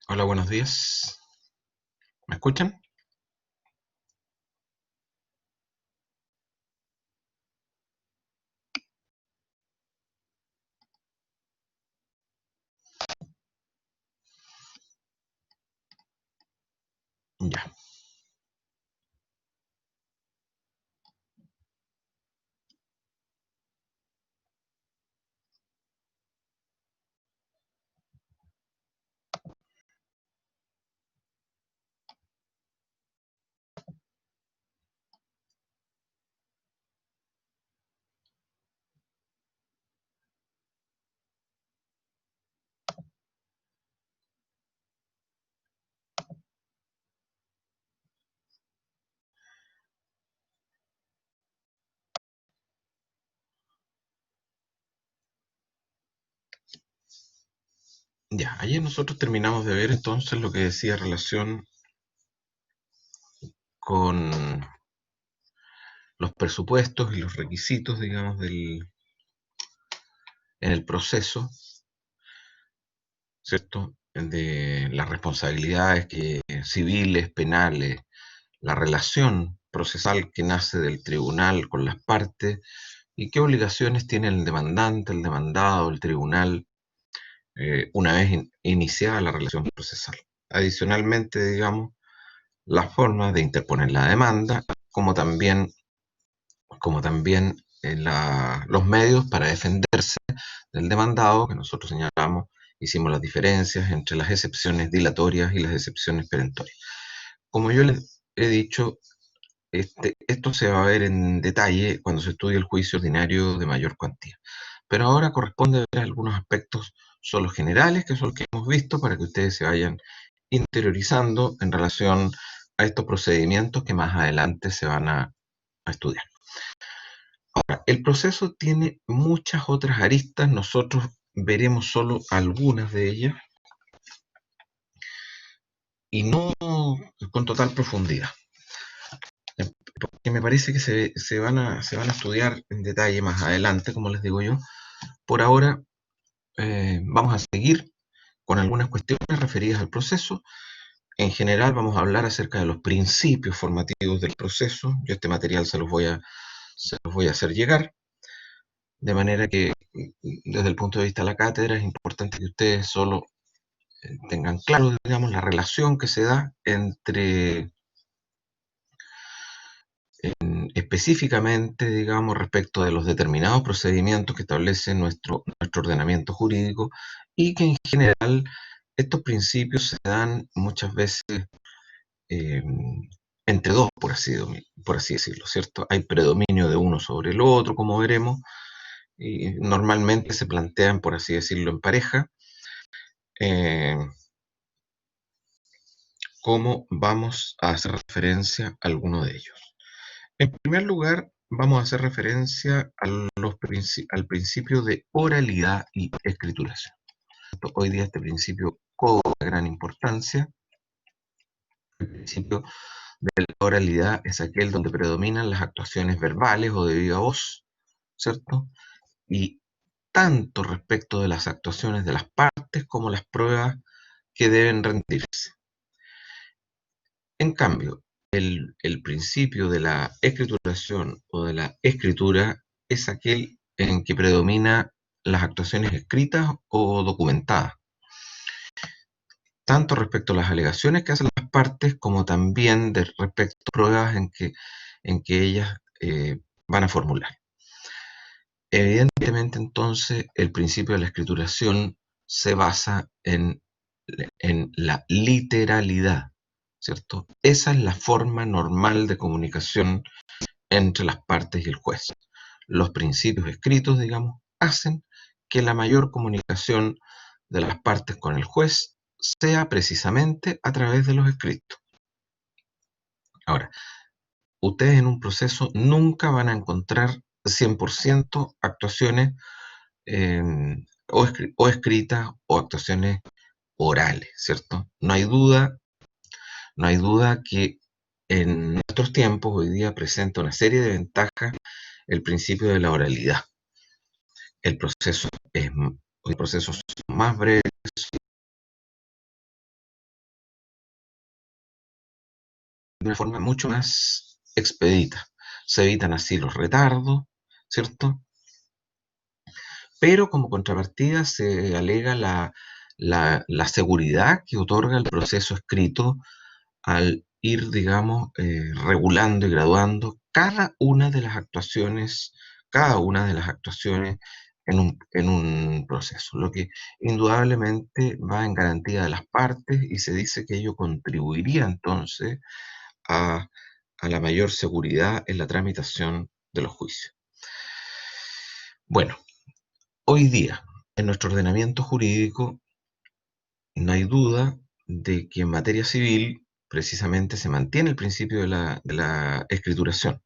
Hola, buenos días. ¿Me escuchan? Ya, ya. Ayer nosotros terminamos de ver entonces lo que decía relación con los presupuestos y los requisitos, digamos, en el proceso, ¿cierto? De las responsabilidades civiles, penales, la relación procesal que nace del tribunal con las partes y qué obligaciones tiene el demandante, el demandado, el tribunal, una vez iniciada la relación procesal. Adicionalmente, digamos, las formas de interponer la demanda, como también los medios para defenderse del demandado, que nosotros señalamos, hicimos las diferencias entre las excepciones dilatorias y las excepciones perentorias. Como yo les he dicho, esto se va a ver en detalle cuando se estudie el juicio ordinario de mayor cuantía. Pero ahora corresponde ver algunos aspectos solo generales, que son los que hemos visto, para que ustedes se vayan interiorizando en relación a estos procedimientos que más adelante se van a estudiar. Ahora, el proceso tiene muchas otras aristas, nosotros veremos solo algunas de ellas y no con total profundidad, porque me parece que se van a estudiar en detalle más adelante, como les digo yo. Por ahora vamos a seguir con algunas cuestiones referidas al proceso. En general vamos a hablar acerca de los principios formativos del proceso. Yo este material se los voy a hacer llegar, de manera que desde el punto de vista de la cátedra es importante que ustedes solo tengan claro, digamos, la relación que se da entre, específicamente, digamos, respecto de los determinados procedimientos que establece nuestro ordenamiento jurídico, y que en general estos principios se dan muchas veces eh, entre dos, por así decirlo, ¿cierto? Hay predominio de uno sobre el otro, como veremos, y normalmente se plantean, por así decirlo, en pareja. Eh, ¿Cómo vamos a hacer referencia a alguno de ellos? En primer lugar, vamos a hacer referencia al principio de oralidad y escrituración. Hoy día este principio cobra gran importancia. El principio de la oralidad es aquel donde predominan las actuaciones verbales o de viva voz, ¿cierto? Y tanto respecto de las actuaciones de las partes como las pruebas que deben rendirse. En cambio, el principio de la escrituración o de la escritura es aquel en que predomina las actuaciones escritas o documentadas, tanto respecto a las alegaciones que hacen las partes como también respecto a pruebas en que ellas van a formular. Evidentemente, entonces, el principio de la escrituración se basa en la literalidad, ¿cierto? Esa es la forma normal de comunicación entre las partes y el juez. Los principios escritos, digamos, hacen que la mayor comunicación de las partes con el juez sea precisamente a través de los escritos. Ahora, ustedes en un proceso nunca van a encontrar 100% actuaciones eh, o escritas o actuaciones orales, ¿cierto? No hay duda que en nuestros tiempos hoy día presenta una serie de ventajas el principio de la oralidad, el proceso es, los procesos son más breves, de una forma mucho más expedita. Se evitan así los retardos, ¿cierto? Pero como contrapartida se alega la seguridad que otorga el proceso escrito al ir, digamos, regulando y graduando cada una de las actuaciones en un proceso, lo que indudablemente va en garantía de las partes y se dice que ello contribuiría entonces a, a la mayor seguridad en la tramitación de los juicios. Bueno, hoy día en nuestro ordenamiento jurídico no hay duda de que en materia civil precisamente se mantiene el principio de la escrituración.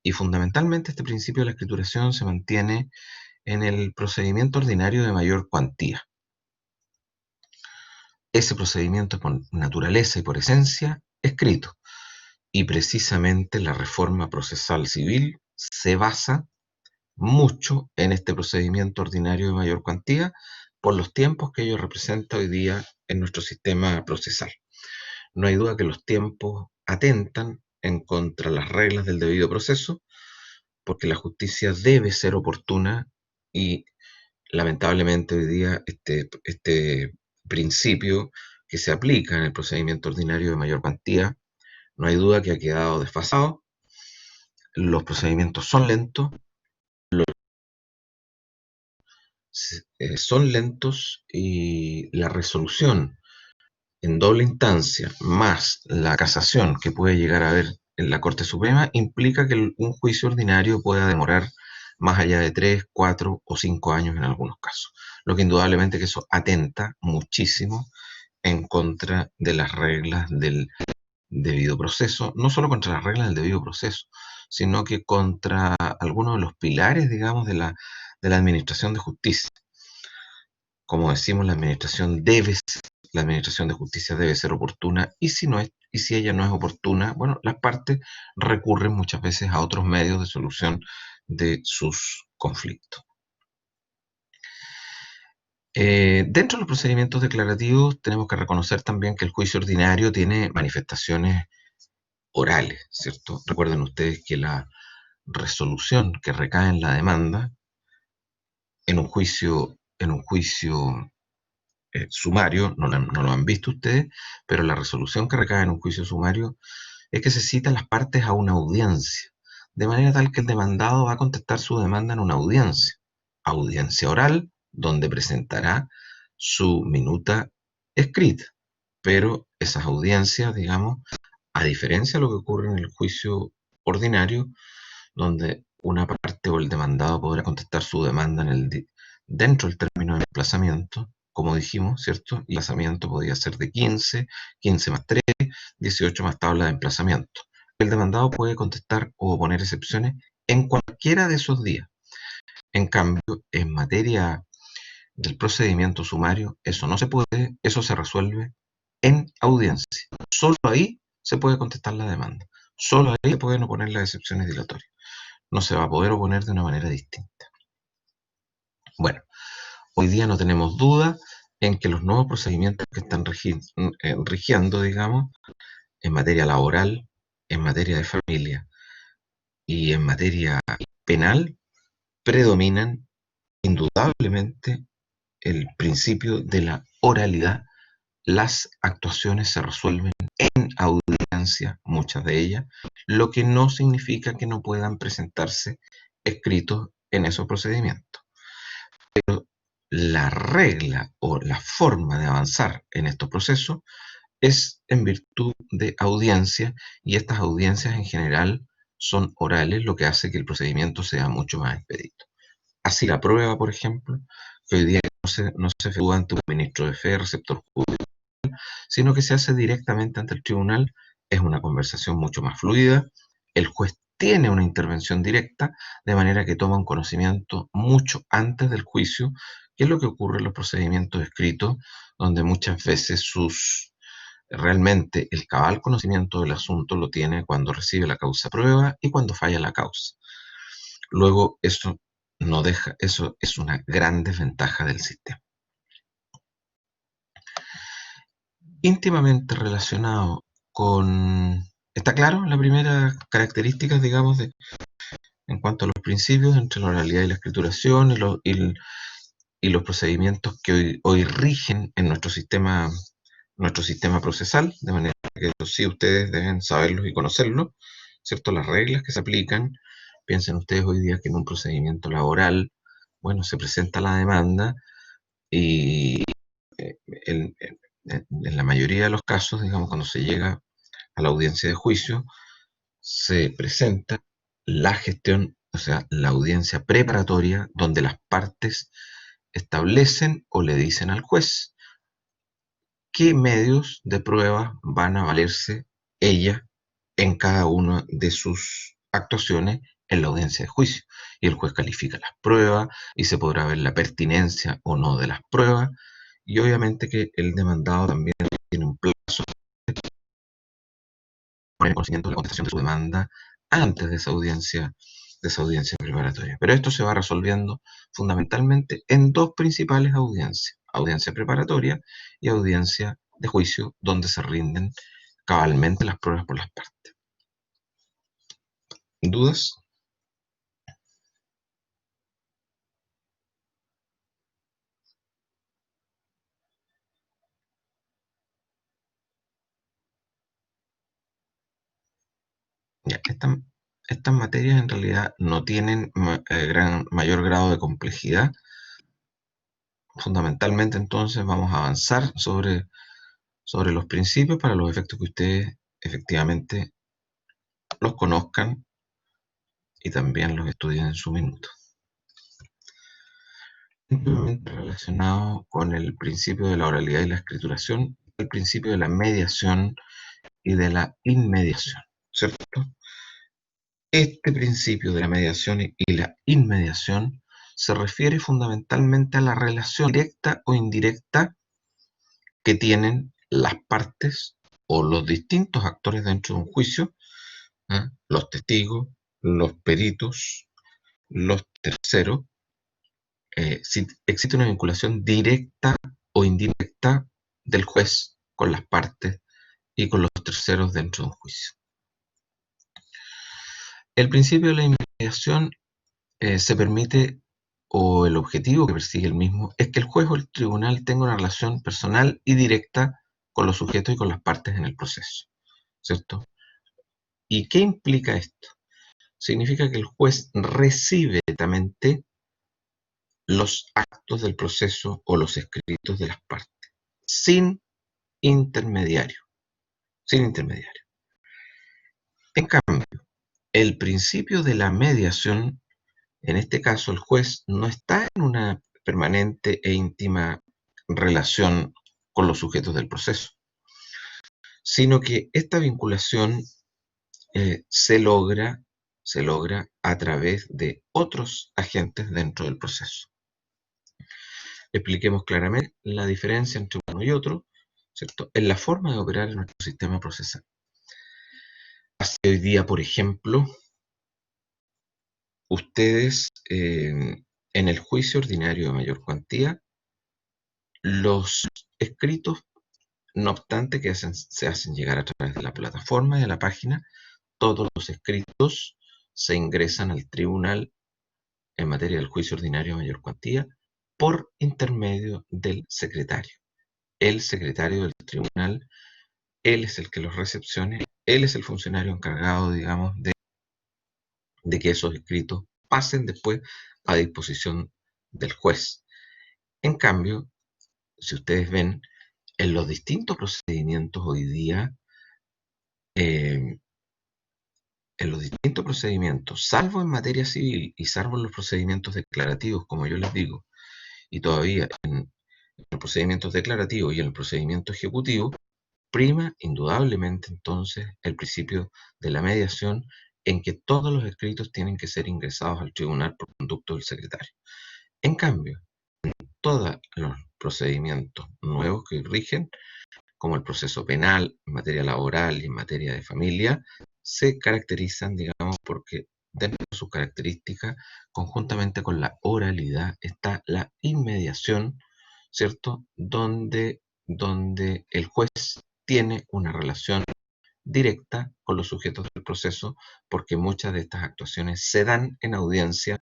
Y fundamentalmente este principio de la escrituración se mantiene en el procedimiento ordinario de mayor cuantía. Ese procedimiento es por naturaleza y por esencia escrito. Y precisamente la reforma procesal civil se basa mucho en este procedimiento ordinario de mayor cuantía por los tiempos que ello representa hoy día en nuestro sistema procesal. No hay duda que los tiempos atentan en contra de las reglas del debido proceso, porque la justicia debe ser oportuna y lamentablemente hoy día este principio que se aplica en el procedimiento ordinario de mayor cuantía, no hay duda que ha quedado desfasado, los procedimientos son lentos y la resolución en doble instancia más la casación que puede llegar a haber en la Corte Suprema implica que un juicio ordinario pueda demorar más allá de 3, 4 o 5 años en algunos casos, lo que indudablemente que eso atenta muchísimo en contra de las reglas del debido proceso, no solo contra las reglas del debido proceso, sino que contra algunos de los pilares, digamos, de la administración de justicia. Como decimos, la administración de justicia debe ser oportuna y si ella no es oportuna, bueno, las partes recurren muchas veces a otros medios de solución de sus conflictos. Dentro de los procedimientos declarativos tenemos que reconocer también que el juicio ordinario tiene manifestaciones orales, ¿cierto? Recuerden ustedes que la resolución que recae en la demanda en un juicio sumario, no lo han visto ustedes, pero la resolución que recae en un juicio sumario es que se citan las partes a una audiencia, de manera tal que el demandado va a contestar su demanda en una audiencia oral, donde presentará su minuta escrita. Pero esas audiencias, digamos, a diferencia de lo que ocurre en el juicio ordinario, donde una parte o el demandado podrá contestar su demanda dentro del término de emplazamiento, como dijimos, ¿cierto? El emplazamiento podía ser de 15, 15 más 3, 18 más tabla de emplazamiento. El demandado puede contestar o poner excepciones en cualquiera de esos días. En cambio, en materia del procedimiento sumario, eso no se puede, eso se resuelve en audiencia. Solo ahí se puede contestar la demanda. Solo ahí se pueden oponer las excepciones dilatorias. No se va a poder oponer de una manera distinta. Bueno, hoy día no tenemos duda en que los nuevos procedimientos que están rigiendo, digamos, en materia laboral, en materia de familia y en materia penal, predominan indudablemente el principio de la oralidad. Las actuaciones se resuelven en audiencia, muchas de ellas, lo que no significa que no puedan presentarse escritos en esos procedimientos. Pero la regla o la forma de avanzar en estos procesos es en virtud de audiencia y estas audiencias en general son orales, lo que hace que el procedimiento sea mucho más expedito. Así la prueba, por ejemplo, que hoy día no se efectúa ante un ministro de fe, receptor judicial, sino que se hace directamente ante el tribunal, es una conversación mucho más fluida, el juez tiene una intervención directa, de manera que toma un conocimiento mucho antes del juicio, que es lo que ocurre en los procedimientos escritos, donde muchas veces realmente el cabal conocimiento del asunto lo tiene cuando recibe la causa prueba y cuando falla la causa. Luego, eso no deja, eso es una gran desventaja del sistema. Íntimamente relacionado con... ¿Está claro? La primera característica, digamos, en cuanto a los principios entre la oralidad y la escrituración y los procedimientos que hoy rigen en nuestro sistema procesal, de manera que eso sí ustedes deben saberlos y conocerlos, ¿cierto? Las reglas que se aplican. Piensen ustedes hoy día que en un procedimiento laboral, bueno, se presenta la demanda y en, en la mayoría de los casos, digamos, cuando se llega a la audiencia de juicio, se presenta la gestión, o sea, la audiencia preparatoria, donde las partes establecen o le dicen al juez qué medios de prueba van a valerse ella en cada una de sus actuaciones en la audiencia de juicio. Y el juez califica las pruebas y se podrá ver la pertinencia o no de las pruebas. Y obviamente que el demandado también tiene un plazo para el conocimiento de la contestación de su demanda antes de esa audiencia preparatoria. Pero esto se va resolviendo fundamentalmente en dos principales audiencias: audiencia preparatoria y audiencia de juicio, donde se rinden cabalmente las pruebas por las partes. ¿Dudas? Ya, estas materias en realidad no tienen mayor grado de complejidad. Fundamentalmente entonces vamos a avanzar sobre los principios para los efectos que ustedes efectivamente los conozcan y también los estudien en su minuto. Relacionado con el principio de la oralidad y la escrituración, el principio de la mediación y de la inmediación, ¿cierto? Este principio de la mediación y la inmediación se refiere fundamentalmente a la relación directa o indirecta que tienen las partes o los distintos actores dentro de un juicio, ¿eh? Los testigos, los peritos, los terceros, si existe una vinculación directa o indirecta del juez con las partes y con los terceros dentro de un juicio. El principio de la inmediación se permite, o el objetivo que persigue el mismo, es que el juez o el tribunal tenga una relación personal y directa con los sujetos y con las partes en el proceso, ¿cierto? ¿Y qué implica esto? Significa que el juez recibe directamente los actos del proceso o los escritos de las partes, sin intermediario, sin intermediario. En cambio, el principio de la mediación, en este caso el juez no está en una permanente e íntima relación con los sujetos del proceso, sino que esta vinculación se logra a través de otros agentes dentro del proceso. Expliquemos claramente la diferencia entre uno y otro, ¿cierto?, en la forma de operar en nuestro sistema procesal. Así hoy día, por ejemplo, ustedes en el juicio ordinario de mayor cuantía, los escritos, no obstante que se hacen llegar a través de la plataforma y de la página, todos los escritos se ingresan al tribunal en materia del juicio ordinario de mayor cuantía por intermedio del secretario. El secretario del tribunal, él es el que los recepciona, él es el funcionario encargado, digamos, de que esos escritos pasen después a disposición del juez. En cambio, si ustedes ven, en los distintos procedimientos hoy día, en los distintos procedimientos, salvo en materia civil y salvo en los procedimientos declarativos, como yo les digo, y todavía en los procedimientos declarativos y en el procedimiento ejecutivo, prima indudablemente entonces el principio de la mediación, en que todos los escritos tienen que ser ingresados al tribunal por conducto del secretario. En cambio, todos los procedimientos nuevos que rigen, como el proceso penal, en materia laboral y en materia de familia, se caracterizan, digamos, porque dentro de sus características, conjuntamente con la oralidad, está la inmediación, ¿cierto? Donde el juez tiene una relación directa con los sujetos del proceso, porque muchas de estas actuaciones se dan en audiencia,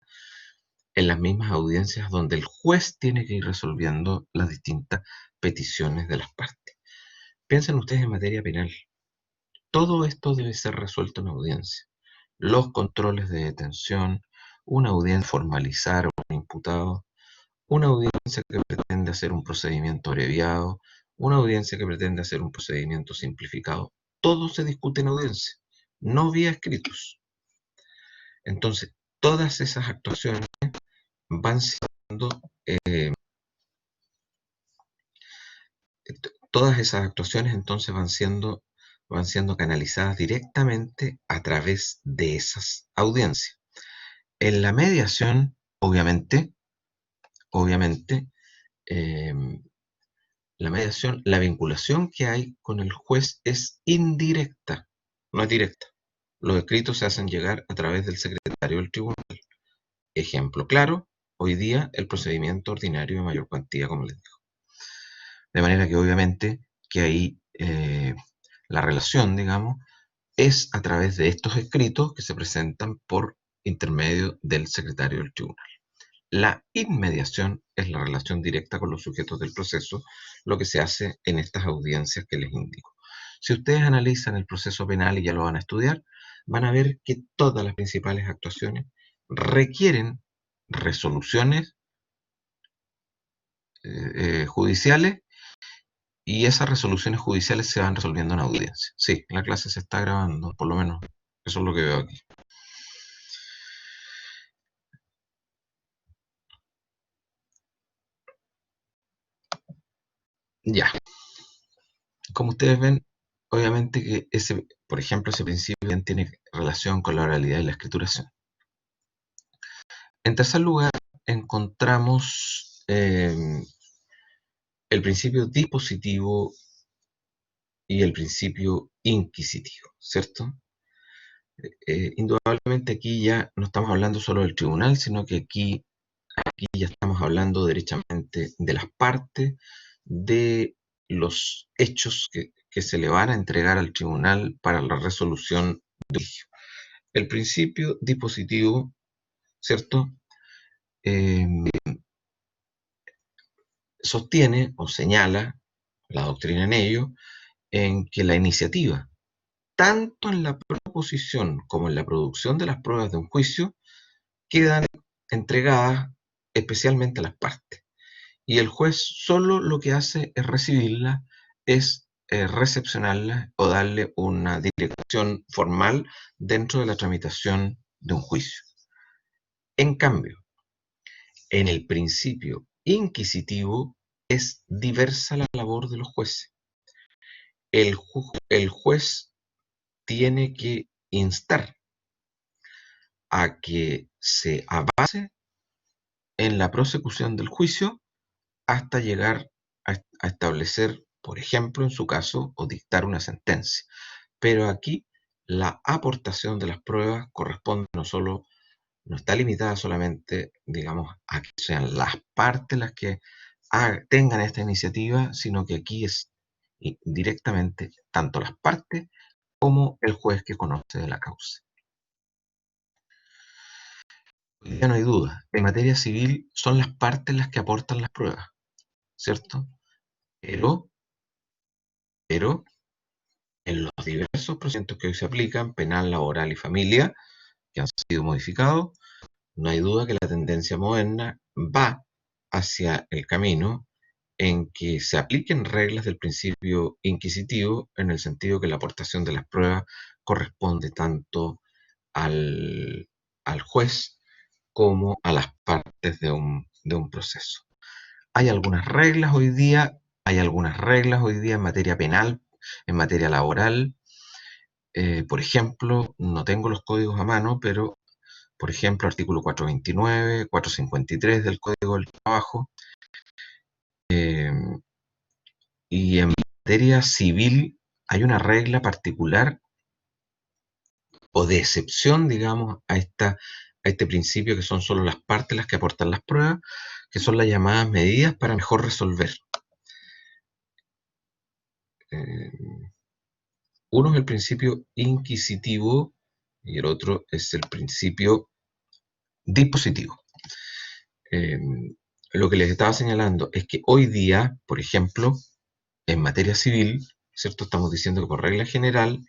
en las mismas audiencias donde el juez tiene que ir resolviendo las distintas peticiones de las partes. Piensen ustedes en materia penal. Todo esto debe ser resuelto en audiencia. Los controles de detención, una audiencia formalizar a un imputado, una audiencia que pretende hacer un procedimiento abreviado, una audiencia que pretende hacer un procedimiento simplificado. Todo se discute en audiencia, no vía escritos. Entonces, todas esas actuaciones van siendo, eh, todas esas actuaciones entonces van siendo canalizadas directamente a través de esas audiencias. En la mediación, obviamente, eh, la mediación, la vinculación que hay con el juez es indirecta, no es directa. Los escritos se hacen llegar a través del secretario del tribunal. Ejemplo claro, hoy día el procedimiento ordinario de mayor cuantía, como les digo. De manera que obviamente que ahí la relación, digamos, es a través de estos escritos que se presentan por intermedio del secretario del tribunal. La inmediación es la relación directa con los sujetos del proceso, lo que se hace en estas audiencias que les indico. Si ustedes analizan el proceso penal y ya lo van a estudiar, van a ver que todas las principales actuaciones requieren resoluciones judiciales, y esas resoluciones judiciales se van resolviendo en audiencia. Sí, la clase se está grabando, por lo menos eso es lo que veo aquí. Ya, como ustedes ven, obviamente que ese, por ejemplo, ese principio bien tiene relación con la oralidad y la escrituración. En tercer lugar, encontramos el principio dispositivo y el principio inquisitivo, ¿cierto? Indudablemente aquí ya no estamos hablando solo del tribunal, sino que aquí ya estamos hablando derechamente de las partes, de los hechos que se le van a entregar al tribunal para la resolución de un juicio. El principio dispositivo, ¿cierto? Eh, Sostiene o señala la doctrina en ello, en que la iniciativa, tanto en la proposición como en la producción de las pruebas de un juicio, quedan entregadas especialmente a las partes. Y el juez solo lo que hace es recibirla, es recepcionarla o darle una dirección formal dentro de la tramitación de un juicio. En cambio, en el principio inquisitivo es diversa la labor de los jueces. El juez tiene que instar a que se avance en la prosecución del juicio hasta llegar a establecer, por ejemplo, en su caso, o dictar una sentencia. Pero aquí la aportación de las pruebas corresponde no está limitada solamente, digamos, a que sean las partes las que tengan esta iniciativa, sino que aquí es directamente tanto las partes como el juez que conoce de la causa. Ya no hay duda, en materia civil son las partes las que aportan las pruebas, ¿cierto? Pero, pero en los diversos procedimientos que hoy se aplican, penal, laboral y familia, que han sido modificados, no hay duda que la tendencia moderna va hacia el camino en que se apliquen reglas del principio inquisitivo, en el sentido que la aportación de las pruebas corresponde tanto al juez como a las partes de un proceso. Hay algunas reglas hoy día, en materia penal, en materia laboral. Por ejemplo, no tengo los códigos a mano, pero, por ejemplo, artículo 429, 453 del Código del Trabajo. Y en materia civil hay una regla particular o de excepción, digamos, a este principio, que son solo las partes las que aportan las pruebas, que son las llamadas medidas para mejor resolver. Uno es el principio inquisitivo y el otro es el principio dispositivo. Eh, lo que les estaba señalando es que hoy día, por ejemplo, en materia civil, ¿cierto? Estamos diciendo que por regla general,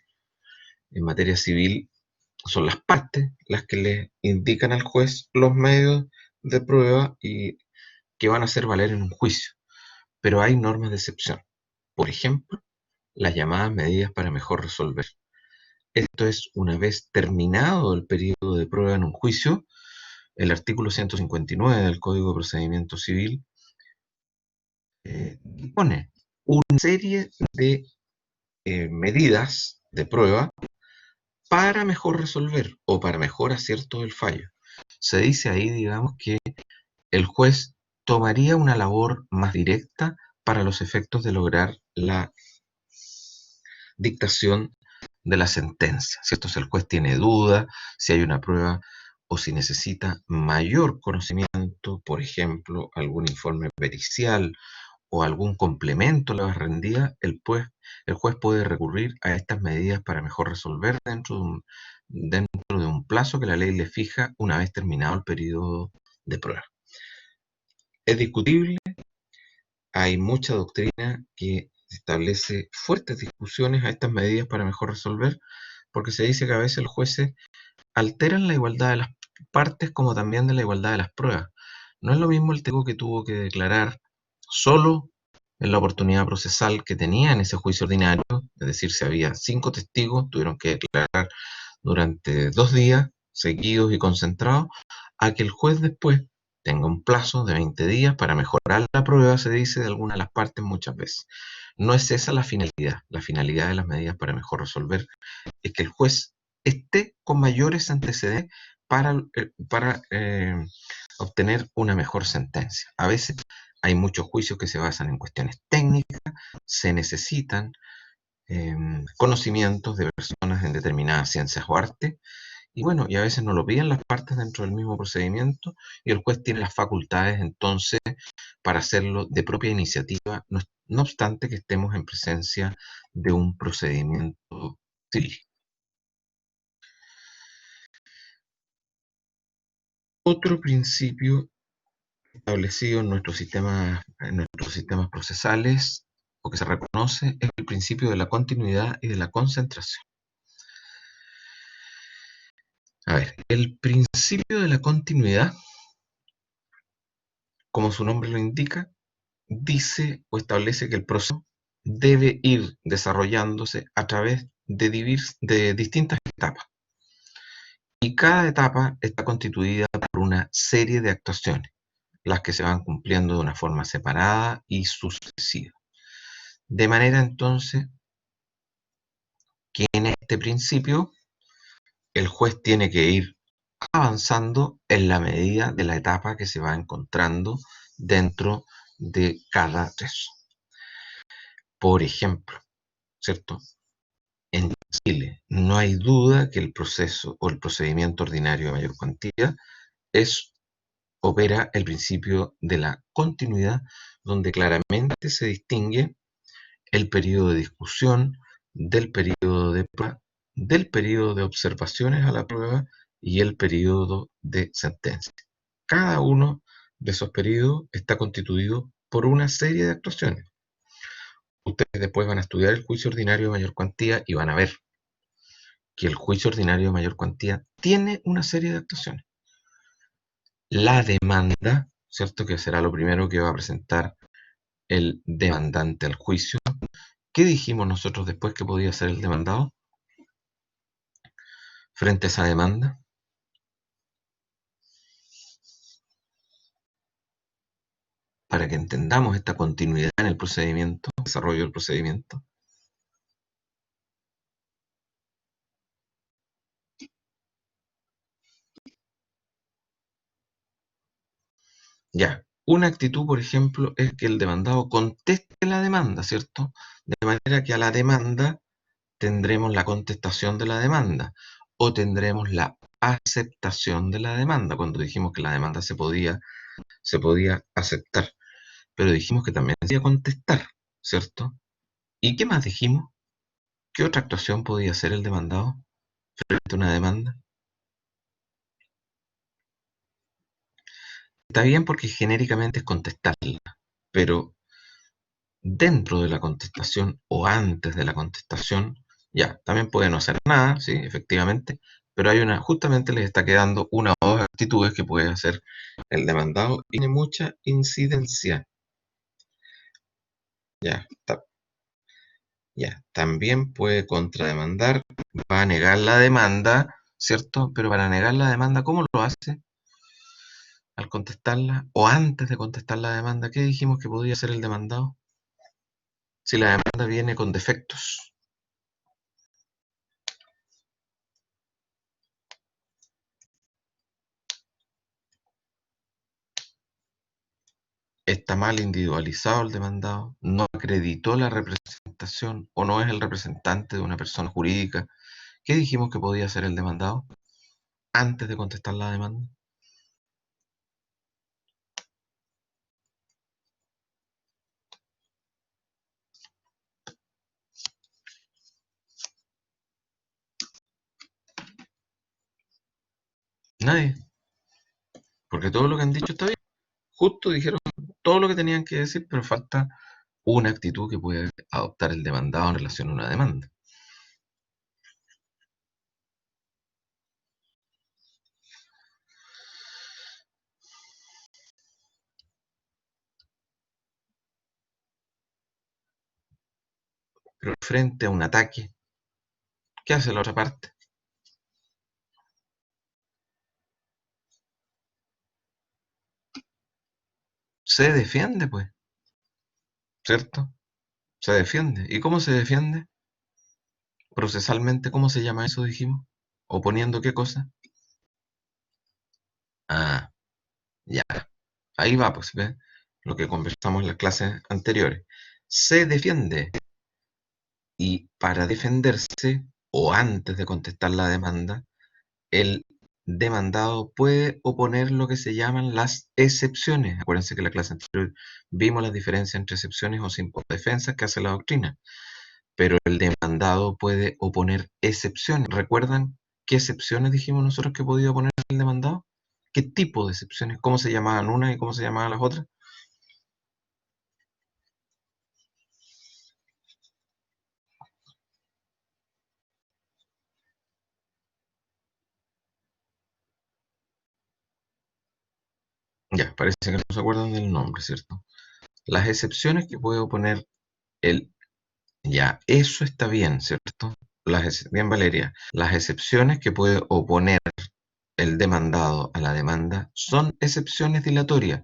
en materia civil, son las partes las que le indican al juez los medios de prueba y que van a hacer valer en un juicio. Pero hay normas de excepción. Por ejemplo, las llamadas medidas para mejor resolver. Esto es, una vez terminado el periodo de prueba en un juicio, el artículo 159 del Código de Procedimiento Civil dispone una serie de medidas de prueba para mejor resolver o para mejor acierto del fallo. Se dice ahí, digamos, que el juez tomaría una labor más directa para los efectos de lograr la dictación de la sentencia, ¿cierto? Si el juez tiene duda, si hay una prueba o si necesita mayor conocimiento, por ejemplo, algún informe pericial o algún complemento a la rendida, el juez puede recurrir a estas medidas para mejor resolver dentro de un plazo que la ley le fija una vez terminado el periodo de prueba. Es discutible, hay mucha doctrina que establece fuertes discusiones a estas medidas para mejor resolver, porque se dice que a veces los jueces alteran la igualdad de las partes como también de la igualdad de las pruebas. No es lo mismo el testigo que tuvo que declarar solo en la oportunidad procesal que tenía en ese juicio ordinario, es decir, si había 5 testigos, tuvieron que declarar durante 2 días seguidos y concentrados, a que el juez después tenga un plazo de 20 días para mejorar la prueba, se dice, de alguna de las partes muchas veces. No es esa la finalidad. La finalidad de las medidas para mejor resolver es que el juez esté con mayores antecedentes para obtener una mejor sentencia. A veces hay muchos juicios que se basan en cuestiones técnicas, se necesitan conocimientos de personas en determinadas ciencias o artes, y bueno, y a veces no lo piden las partes dentro del mismo procedimiento, y el juez tiene las facultades entonces para hacerlo de propia iniciativa, no obstante que estemos en presencia de un procedimiento civil. Otro principio establecido en nuestros sistemas procesales, o que se reconoce, es el principio de la continuidad y de la concentración. A ver, el principio de la continuidad, como su nombre lo indica, dice o establece que el proceso debe ir desarrollándose a través de distintas etapas. Y cada etapa está constituida por una serie de actuaciones, las que se van cumpliendo de una forma separada y sucesiva. De manera entonces que en este principio el juez tiene que ir avanzando en la medida de la etapa que se va encontrando dentro de cada proceso. Por ejemplo, ¿cierto? En Chile no hay duda que el proceso o el procedimiento ordinario de mayor cuantía opera el principio de la continuidad, donde claramente se distingue el periodo de discusión del periodo de prueba, del periodo de observaciones a la prueba y el periodo de sentencia. Cada uno de esos periodos está constituido por una serie de actuaciones. Ustedes después van a estudiar el juicio ordinario de mayor cuantía y van a ver que el juicio ordinario de mayor cuantía tiene una serie de actuaciones. La demanda, ¿cierto? Que será lo primero que va a presentar el demandante al juicio. ¿Qué dijimos nosotros después que podía ser el demandado frente a esa demanda? Para que entendamos esta continuidad en el procedimiento, desarrollo del procedimiento. Ya, una actitud, por ejemplo, es que el demandado conteste la demanda, ¿cierto? De manera que a la demanda tendremos la contestación de la demanda. o tendremos la aceptación de la demanda, cuando dijimos que la demanda se podía aceptar, pero dijimos que también se podía contestar, ¿cierto? ¿Y qué más dijimos? ¿Qué otra actuación podía hacer el demandado frente a una demanda? Está bien porque genéricamente es contestarla, pero dentro de la contestación o antes de la contestación, ya, también puede no hacer nada, sí, efectivamente, pero hay justamente les está quedando una o dos actitudes que puede hacer el demandado y tiene mucha incidencia. Ya, ya, también puede contrademandar, va a negar la demanda, ¿cierto? Pero para negar la demanda, ¿cómo lo hace? Al contestarla o antes de contestar la demanda, ¿qué dijimos que podía hacer el demandado? Si la demanda viene con defectos. Está mal individualizado el demandado, no acreditó la representación o no es el representante de una persona jurídica. ¿Qué dijimos que podía hacer el demandado antes de contestar la demanda? Nadie, porque todo lo que han dicho está bien. Justo dijeron todo lo que tenían que decir, pero falta una actitud que puede adoptar el demandado en relación a una demanda. Pero frente a un ataque, ¿qué hace la otra parte? Se defiende, pues, ¿cierto? Se defiende. ¿Y cómo se defiende? Procesalmente, ¿cómo se llama eso, dijimos? ¿Oponiendo qué cosa? Ah, ya. Ahí va, pues, ¿ves? Lo que conversamos en las clases anteriores. Se defiende y para defenderse o antes de contestar la demanda, el demandado puede oponer lo que se llaman las excepciones. Acuérdense que en la clase anterior vimos las diferencias entre excepciones o sin defensas que hace la doctrina, pero el demandado puede oponer excepciones. ¿Recuerdan qué excepciones dijimos nosotros que podía oponer el demandado? ¿Qué tipo de excepciones? ¿Cómo se llamaban unas y cómo se llamaban las otras? Ya, parece que no se acuerdan del nombre, ¿cierto? Las excepciones que puede oponer el... Ya, eso está bien, ¿cierto? Bien, Valeria. Las excepciones que puede oponer el demandado a la demanda son excepciones dilatorias.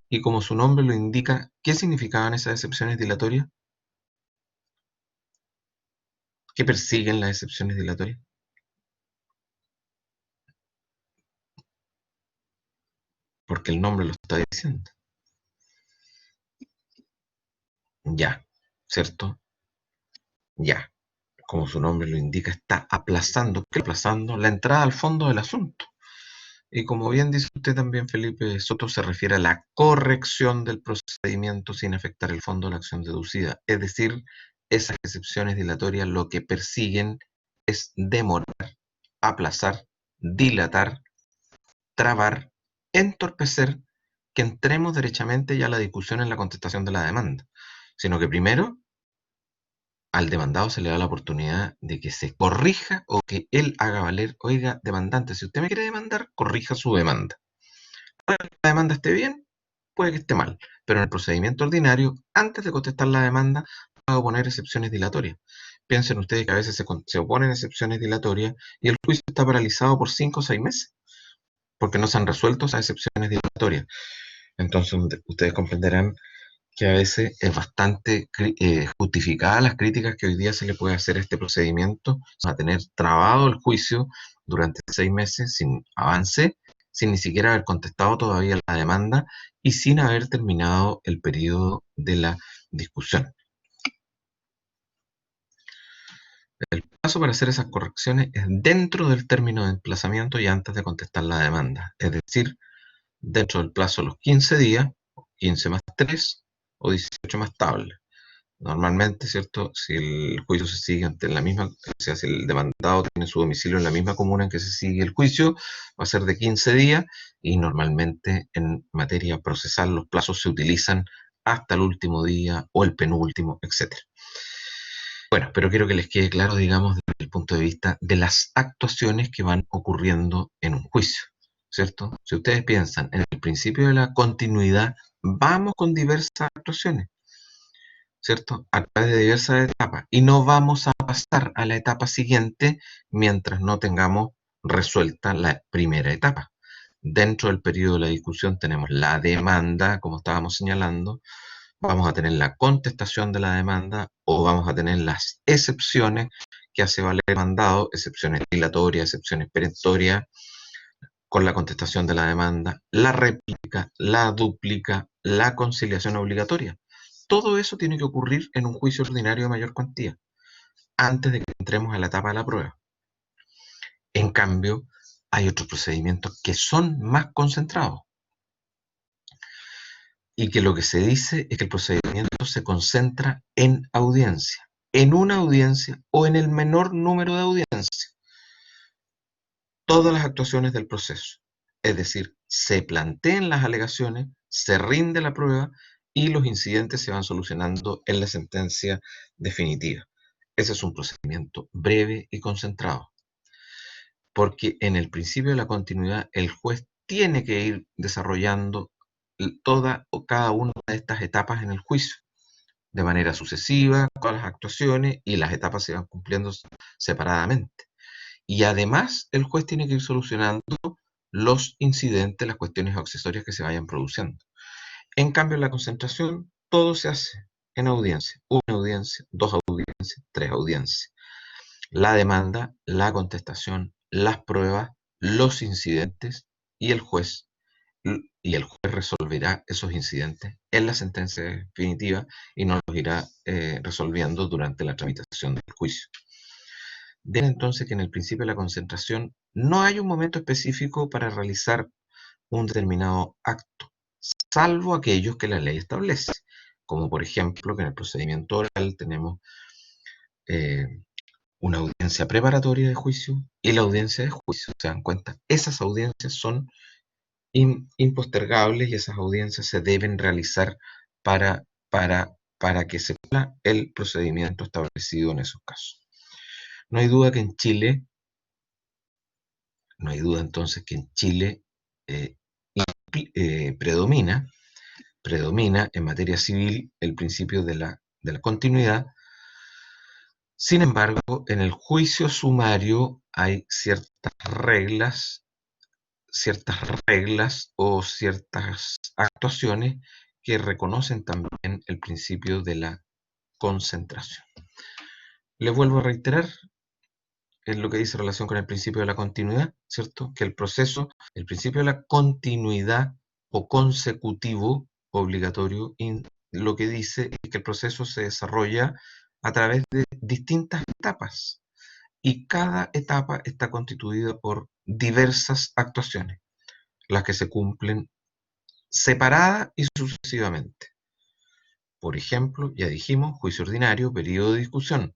Y como su nombre lo indica, ¿qué significaban esas excepciones dilatorias? ¿Qué persiguen las excepciones dilatorias? Porque el nombre lo está diciendo. Ya, ¿cierto? Ya. Como su nombre lo indica, está aplazando, ¿qué aplazando? La entrada al fondo del asunto. Y como bien dice usted también, Felipe Soto, se refiere a la corrección del procedimiento sin afectar el fondo de la acción deducida. Es decir, esas excepciones dilatorias lo que persiguen es demorar, aplazar, dilatar, trabar, entorpecer que entremos derechamente ya a la discusión en la contestación de la demanda, sino que primero al demandado se le da la oportunidad de que se corrija o que él haga valer, oiga, demandante, si usted me quiere demandar, corrija su demanda. Puede que la demanda esté bien, puede que esté mal, pero en el procedimiento ordinario, antes de contestar la demanda, va a oponer excepciones dilatorias. Piensen ustedes que a veces se oponen excepciones dilatorias y el juicio está paralizado por 5 o 6 meses, porque no se han resuelto esas excepciones dilatorias. Entonces ustedes comprenderán que a veces es bastante justificada las críticas que hoy día se le puede hacer a este procedimiento, a tener trabado el juicio durante 6 meses sin avance, sin ni siquiera haber contestado todavía la demanda y sin haber terminado el periodo de la discusión. El plazo para hacer esas correcciones es dentro del término de emplazamiento y antes de contestar la demanda, es decir, dentro del plazo de los 15 días, 15 más 3 o 18 más tabla. Normalmente, ¿cierto? Si el juicio se sigue ante la misma, o sea, si el demandado tiene su domicilio en la misma comuna en que se sigue el juicio, va a ser de 15 días y normalmente en materia procesal los plazos se utilizan hasta el último día o el penúltimo, etcétera. Bueno, pero quiero que les quede claro, digamos, desde el punto de vista de las actuaciones que van ocurriendo en un juicio, ¿cierto? Si ustedes piensan en el principio de la continuidad, vamos con diversas actuaciones, ¿cierto? A través de diversas etapas. Y no vamos a pasar a la etapa siguiente mientras no tengamos resuelta la primera etapa. Dentro del periodo de la discusión tenemos la demanda, como estábamos señalando, vamos a tener la contestación de la demanda o vamos a tener las excepciones que hace valer el mandado, excepciones dilatorias, excepciones perentorias, con la contestación de la demanda, la réplica, la dúplica, la conciliación obligatoria. Todo eso tiene que ocurrir en un juicio ordinario de mayor cuantía, antes de que entremos a la etapa de la prueba. En cambio, hay otros procedimientos que son más concentrados y que lo que se dice es que el procedimiento se concentra en audiencia, en una audiencia o en el menor número de audiencias. Todas las actuaciones del proceso. Es decir, se plantean las alegaciones, se rinde la prueba y los incidentes se van solucionando en la sentencia definitiva. Ese es un procedimiento breve y concentrado, porque en el principio de la continuidad el juez tiene que ir desarrollando toda o cada una de estas etapas en el juicio de manera sucesiva, con las actuaciones y las etapas se van cumpliendo separadamente. Y además el juez tiene que ir solucionando los incidentes, las cuestiones accesorias que se vayan produciendo. En cambio, en la concentración, todo se hace en audiencia. Una audiencia, dos audiencias, tres audiencias. La demanda, la contestación, las pruebas, los incidentes y el juez. Y el juez resolverá esos incidentes en la sentencia definitiva y no los irá resolviendo durante la tramitación del juicio. De entonces que en el principio de la concentración no hay un momento específico para realizar un determinado acto, salvo aquellos que la ley establece, como por ejemplo que en el procedimiento oral tenemos eh, una audiencia preparatoria de juicio y la audiencia de juicio. ¿Se dan cuenta? Esas audiencias son impostergables y esas audiencias se deben realizar para, para que se cumpla el procedimiento establecido en esos casos. No hay duda que en Chile, no hay duda entonces que en Chile eh, predomina en materia civil el principio de la continuidad. Sin embargo, en el juicio sumario hay ciertas reglas o ciertas actuaciones que reconocen también el principio de la concentración. Les vuelvo a reiterar, es lo que dice en relación con el principio de la continuidad, ¿cierto? Que el proceso, el principio de la continuidad o consecutivo obligatorio, lo que dice es que el proceso se desarrolla a través de distintas etapas y cada etapa está constituida por diversas actuaciones, las que se cumplen separadas y sucesivamente. Por ejemplo, ya dijimos, juicio ordinario, periodo de discusión,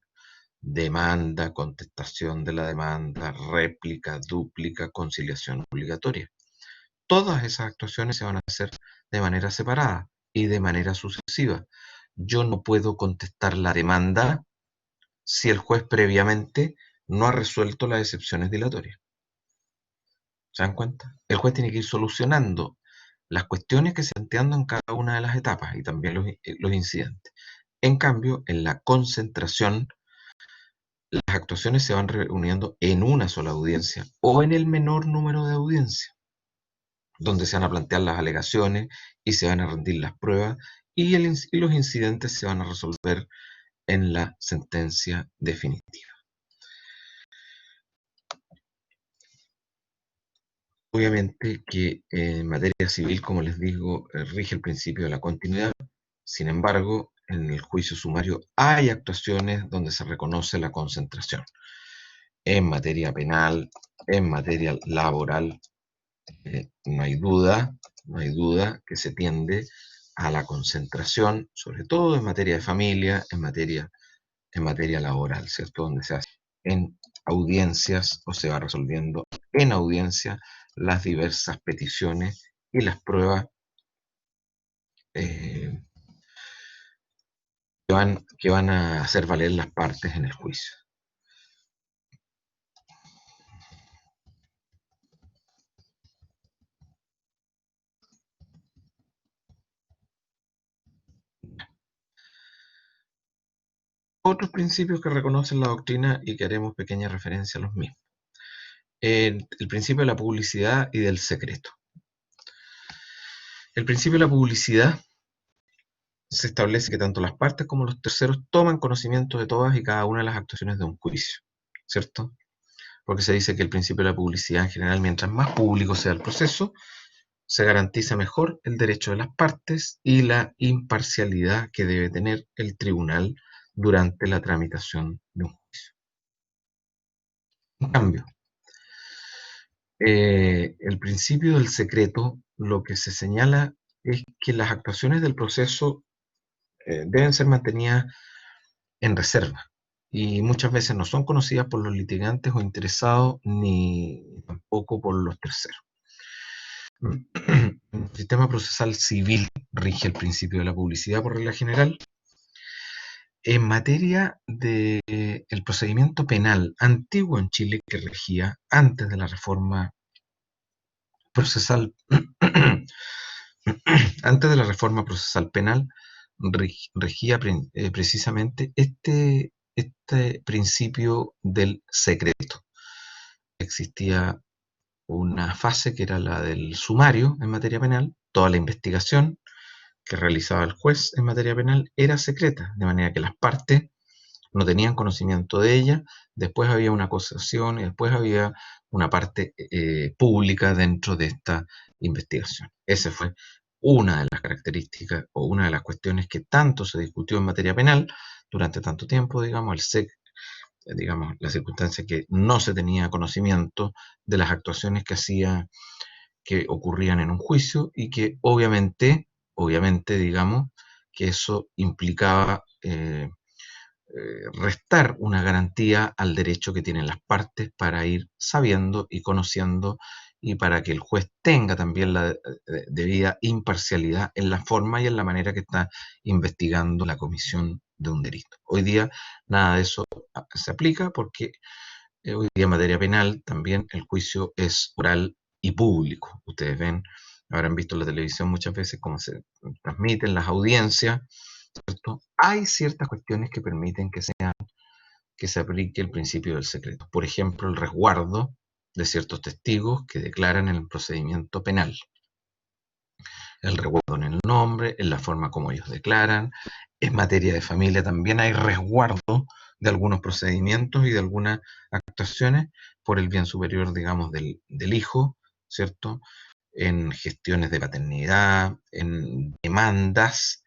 demanda, contestación de la demanda, réplica, dúplica, conciliación obligatoria. Todas esas actuaciones se van a hacer de manera separada y de manera sucesiva. Yo no puedo contestar la demanda si el juez previamente no ha resuelto las excepciones dilatorias. ¿Se dan cuenta? El juez tiene que ir solucionando las cuestiones que se van planteando en cada una de las etapas y también los incidentes. En cambio, en la concentración, las actuaciones se van reuniendo en una sola audiencia o en el menor número de audiencias, donde se van a plantear las alegaciones y se van a rendir las pruebas y los incidentes se van a resolver en la sentencia definitiva. Obviamente que en materia civil, como les digo, rige el principio de la continuidad. Sin embargo, en el juicio sumario hay actuaciones donde se reconoce la concentración. En materia penal, en materia laboral, no hay duda que se tiende a la concentración, sobre todo en materia de familia, en materia laboral, ¿cierto? Donde se hace en audiencias o se va resolviendo en audiencia las diversas peticiones y las pruebas eh, que van a hacer valer las partes en el juicio. Otros principios que reconocen la doctrina y que haremos pequeña referencia a los mismos. El principio de la publicidad y del secreto. El principio de la publicidad se establece que tanto las partes como los terceros toman conocimiento de todas y cada una de las actuaciones de un juicio, ¿cierto? Porque se dice que el principio de la publicidad en general, mientras más público sea el proceso, se garantiza mejor el derecho de las partes y la imparcialidad que debe tener el tribunal durante la tramitación de un juicio. En cambio, el principio del secreto lo que se señala es que las actuaciones del proceso deben ser mantenidas en reserva y muchas veces no son conocidas por los litigantes o interesados ni tampoco por los terceros. El sistema procesal civil rige el principio de la publicidad por regla general. En materia del procedimiento penal antiguo en Chile que regía antes de la reforma procesal, antes de la reforma procesal penal, regía precisamente este principio del secreto. Existía una fase que era la del sumario en materia penal, toda la investigación que realizaba el juez en materia penal era secreta, de manera que las partes no tenían conocimiento de ella, después había una acusación y después había una parte pública dentro de esta investigación. Esa fue una de las características o una de las cuestiones que tanto se discutió en materia penal durante tanto tiempo, digamos, el SEC, digamos, la circunstancia que no se tenía conocimiento de las actuaciones que ocurrían en un juicio y que obviamente, digamos, que eso implicaba restar una garantía al derecho que tienen las partes para ir sabiendo y conociendo y para que el juez tenga también la debida imparcialidad en la forma y en la manera que está investigando la comisión de un delito. Hoy día nada de eso se aplica porque hoy día en materia penal también el juicio es oral y público. Ustedes ven, habrán visto en la televisión muchas veces cómo se transmiten las audiencias, ¿cierto? Hay ciertas cuestiones que permiten que se aplique el principio del secreto. Por ejemplo, el resguardo de ciertos testigos que declaran en el procedimiento penal. El resguardo en el nombre, en la forma como ellos declaran. En materia de familia también hay resguardo de algunos procedimientos y de algunas actuaciones por el bien superior, digamos, del hijo, ¿cierto? En gestiones de paternidad, en demandas,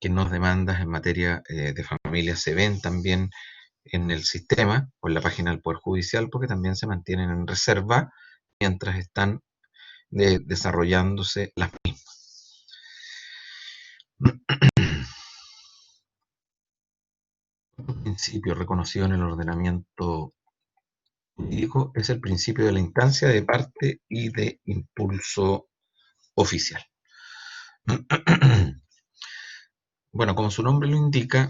que no demandas en materia de familia se ven también en el sistema o en la página del Poder Judicial porque también se mantienen en reserva mientras están desarrollándose las mismas. Otro principio reconocido en el ordenamiento jurídico es el principio de la instancia de parte y de impulso oficial. Bueno, como su nombre lo indica,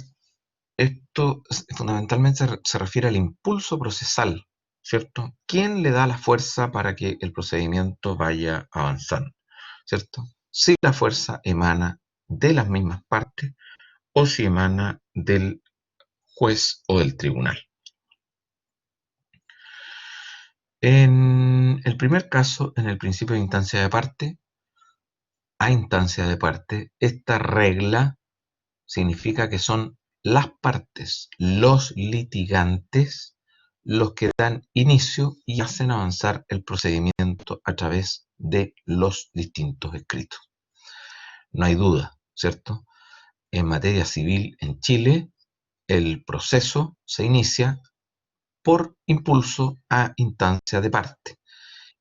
esto fundamentalmente se refiere al impulso procesal, ¿cierto? ¿Quién le da la fuerza para que el procedimiento vaya avanzando? ¿Cierto? Si la fuerza emana de las mismas partes o si emana del juez o del tribunal. En el primer caso, en el principio de instancia de parte, a instancia de parte, esta regla significa que son las partes, los litigantes, los que dan inicio y hacen avanzar el procedimiento a través de los distintos escritos. No hay duda, ¿cierto? en materia civil en Chile, el proceso se inicia por impulso a instancia de parte.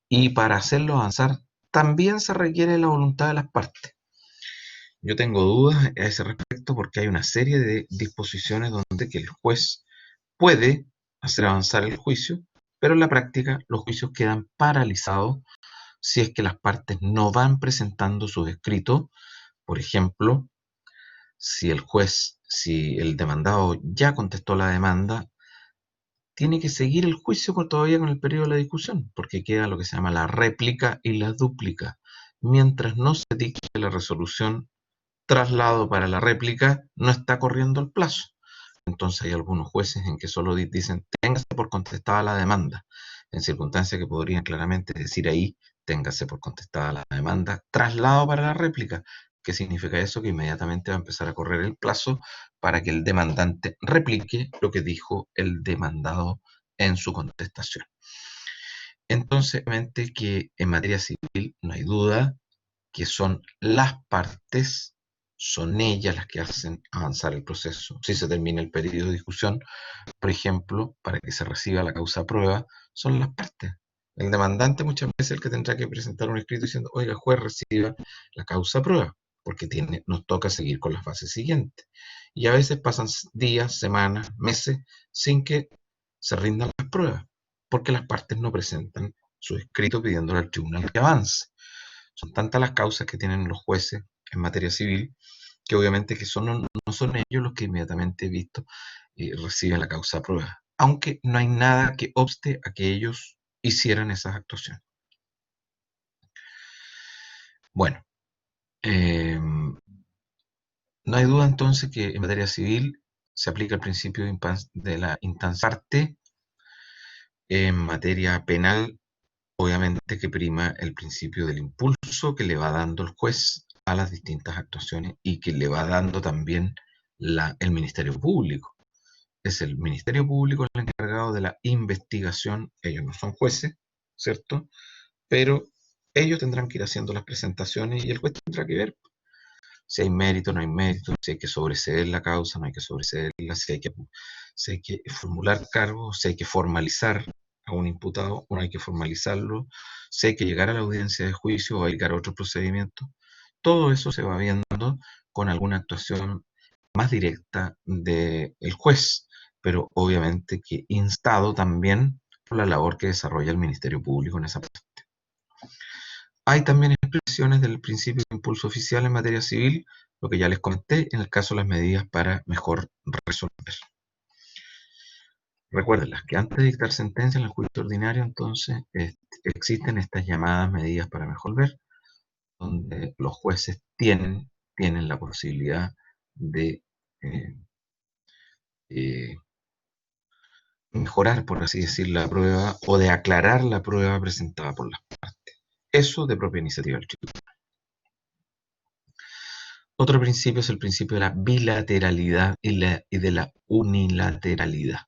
Y para hacerlo avanzar, también se requiere la voluntad de las partes. Yo tengo dudas a ese respecto porque hay una serie de disposiciones donde que el juez puede hacer avanzar el juicio, pero en la práctica los juicios quedan paralizados si es que las partes no van presentando sus escritos. Por ejemplo, si el demandado ya contestó la demanda, tiene que seguir el juicio todavía con el periodo de la discusión, porque queda lo que se llama la réplica y la dúplica. Mientras no se dicte la resolución, traslado para la réplica, no está corriendo el plazo. Entonces hay algunos jueces en que solo dicen téngase por contestada la demanda, en circunstancias que podrían claramente decir ahí téngase por contestada la demanda, traslado para la réplica. ¿Qué significa eso? Que inmediatamente va a empezar a correr el plazo para que el demandante replique lo que dijo el demandado en su contestación. Entonces, obviamente que en materia civil no hay duda que son las partes, son ellas las que hacen avanzar el proceso. Si se termina el periodo de discusión, por ejemplo, para que se reciba la causa prueba, son las partes. El demandante muchas veces es el que tendrá que presentar un escrito diciendo, oiga, juez, reciba la causa prueba, porque nos toca seguir con la fase siguiente. Y a veces pasan días, semanas, meses, sin que se rindan las pruebas, porque las partes no presentan su escrito pidiéndole al tribunal que avance. Son tantas las causas que tienen los jueces en materia civil que obviamente que no son ellos los que inmediatamente visto reciben la causa a prueba, aunque no hay nada que obste a que ellos hicieran esas actuaciones. Bueno, no hay duda entonces que en materia civil se aplica el principio de la instancia parte. En materia penal, obviamente que prima el principio del impulso que le va dando el juez a las distintas actuaciones y que le va dando también el Ministerio Público. Es el Ministerio Público el encargado de la investigación, ellos no son jueces, ¿cierto? Pero ellos tendrán que ir haciendo las presentaciones y el juez tendrá que ver si hay mérito, no hay mérito, si hay que sobreseer la causa, no hay que sobreseerla, si hay que formular cargos, si hay que formalizar a un imputado o no hay que formalizarlo, si hay que llegar a la audiencia de juicio o llegar a otro procedimiento. Todo eso se va viendo con alguna actuación más directa del juez, pero obviamente que instado también por la labor que desarrolla el Ministerio Público en esa parte. Hay también expresiones del principio de impulso oficial en materia civil, lo que ya les comenté en el caso de las medidas para mejor resolver. Recuérdenlas que antes de dictar sentencia en el juicio ordinario, entonces existen estas llamadas medidas para mejor ver, donde los jueces tienen la posibilidad de eh, eh, mejorar, por así decir, la prueba o de aclarar la prueba presentada por las partes. Eso de propia iniciativa del tribunal. Otro principio es el principio de la bilateralidad y de la unilateralidad.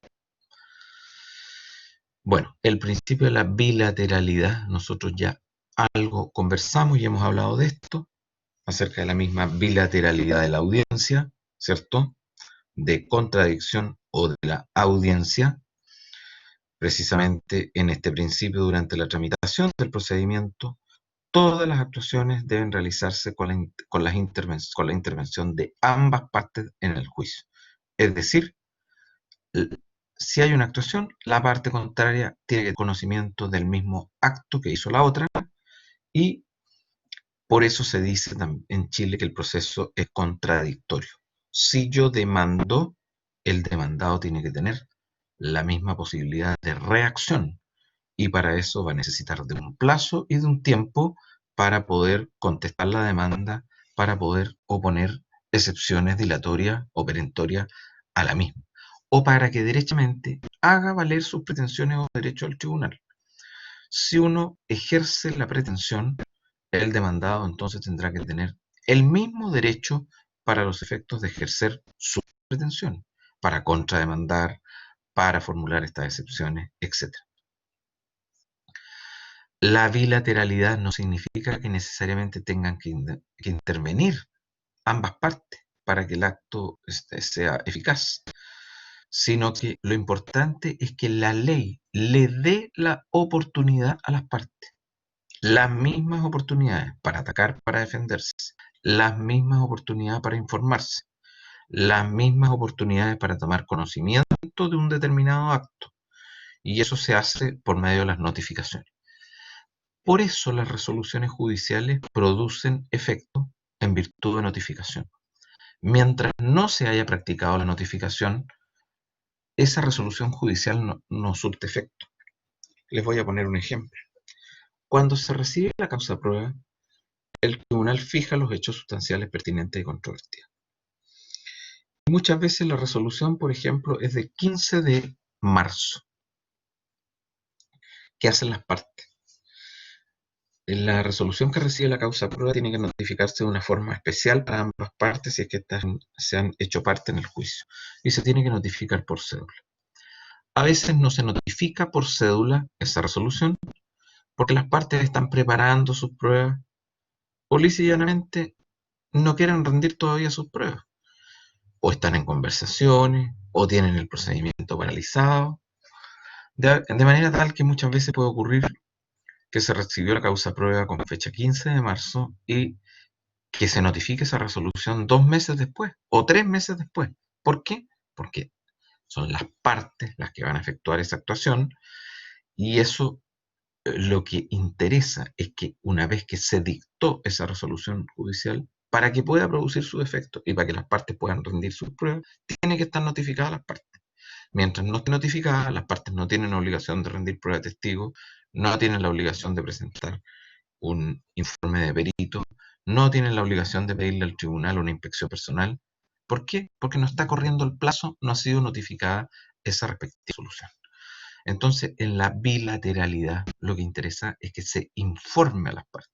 Bueno, el principio de la bilateralidad, nosotros ya algo conversamos y hemos hablado de esto, acerca de la misma bilateralidad de la audiencia, ¿cierto? De contradicción o de la audiencia. Precisamente en este principio, durante la tramitación del procedimiento, todas las actuaciones deben realizarse con la intervención de ambas partes en el juicio. Es decir, si hay una actuación, la parte contraria tiene conocimiento del mismo acto que hizo la otra y por eso se dice en Chile que el proceso es contradictorio. Si yo demando, el demandado tiene que tener la misma posibilidad de reacción y para eso va a necesitar de un plazo y de un tiempo para poder contestar la demanda, para poder oponer excepciones dilatorias o perentorias a la misma, o para que derechamente haga valer sus pretensiones o derechos al tribunal. Si uno ejerce la pretensión, el demandado entonces tendrá que tener el mismo derecho para los efectos de ejercer su pretensión, para contrademandar, para formular estas excepciones, etc. La bilateralidad no significa que necesariamente tengan que intervenir ambas partes. para que el acto sea eficaz, sino que lo importante es que la ley le dé la oportunidad a las partes, las mismas oportunidades para atacar, para defenderse, las mismas oportunidades para informarse, las mismas oportunidades para tomar conocimiento de un determinado acto. Y eso se hace por medio de las notificaciones. Por eso las resoluciones judiciales producen efecto en virtud de notificación. Mientras no se haya practicado la notificación, esa resolución judicial no surte efecto. Les voy a poner un ejemplo. Cuando se recibe la causa prueba, el tribunal fija los hechos sustanciales pertinentes y controvertidos. Muchas veces la resolución, por ejemplo, es de 15 de marzo. ¿Qué hacen las partes? La resolución que recibe la causa prueba tiene que notificarse de una forma especial para ambas partes si es que estas se han hecho parte en el juicio. Y se tiene que notificar por cédula. A veces no se notifica por cédula esa resolución porque las partes están preparando sus pruebas o lisa y llanamente no quieren rendir todavía sus pruebas. O están en conversaciones, o tienen el procedimiento paralizado. De manera tal que muchas veces puede ocurrir que se recibió la causa prueba con fecha 15 de marzo y que se notifique esa resolución 2 meses después o 3 meses después. ¿Por qué? Porque son las partes las que van a efectuar esa actuación y eso lo que interesa es que una vez que se dictó esa resolución judicial, para que pueda producir su efecto y para que las partes puedan rendir sus pruebas, tiene que estar notificadas las partes. Mientras no esté notificada, las partes no tienen obligación de rendir prueba de testigo, no tienen la obligación de presentar un informe de perito, no tienen la obligación de pedirle al tribunal una inspección personal. ¿Por qué? Porque no está corriendo el plazo, no ha sido notificada esa respectiva solución. Entonces, en la bilateralidad, lo que interesa es que se informe a las partes,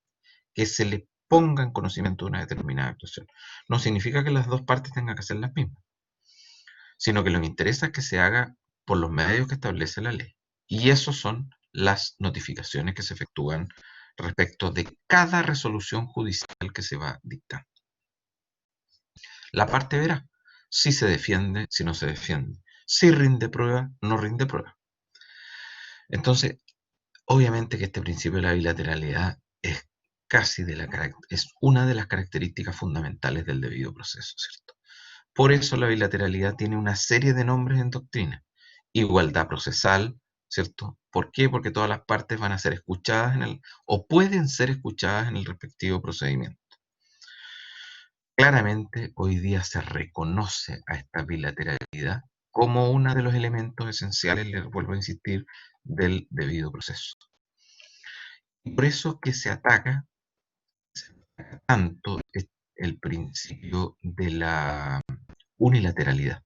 que se les ponga en conocimiento de una determinada actuación. No significa que las dos partes tengan que hacer las mismas, sino que lo que interesa es que se haga por los medios que establece la ley. Y esos son las notificaciones que se efectúan respecto de cada resolución judicial que se va dictando. La parte verá si se defiende, si no se defiende, si rinde prueba, no rinde prueba. Entonces, obviamente que este principio de la bilateralidad es es una de las características fundamentales del debido proceso, ¿cierto? Por eso la bilateralidad tiene una serie de nombres en doctrina. Igualdad procesal, ¿cierto? ¿Por qué? Porque todas las partes van a ser escuchadas o pueden ser escuchadas en el respectivo procedimiento. Claramente, hoy día se reconoce a esta bilateralidad como uno de los elementos esenciales, les vuelvo a insistir, del debido proceso. Y por eso que se ataca tanto el principio de la unilateralidad,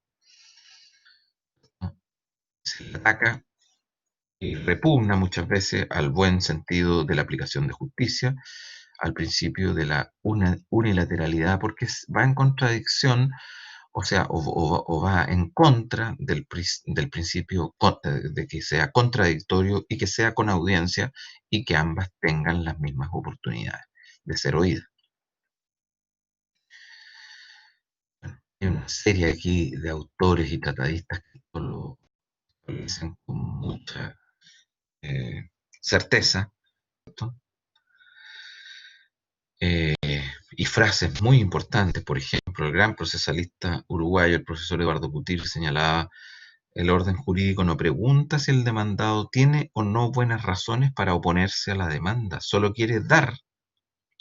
¿no? Se le ataca y repugna muchas veces al buen sentido de la aplicación de justicia, al principio de la unilateralidad, porque va en contradicción, o sea, o va en contra del principio de que sea contradictorio y que sea con audiencia y que ambas tengan las mismas oportunidades de ser oídas. Hay una serie aquí de autores y tratadistas que esto lo dicen con mucha certeza, ¿cierto? Y frases muy importantes, por ejemplo, el gran procesalista uruguayo, el profesor Eduardo Putir, señalaba: el orden jurídico no pregunta si el demandado tiene o no buenas razones para oponerse a la demanda, solo quiere dar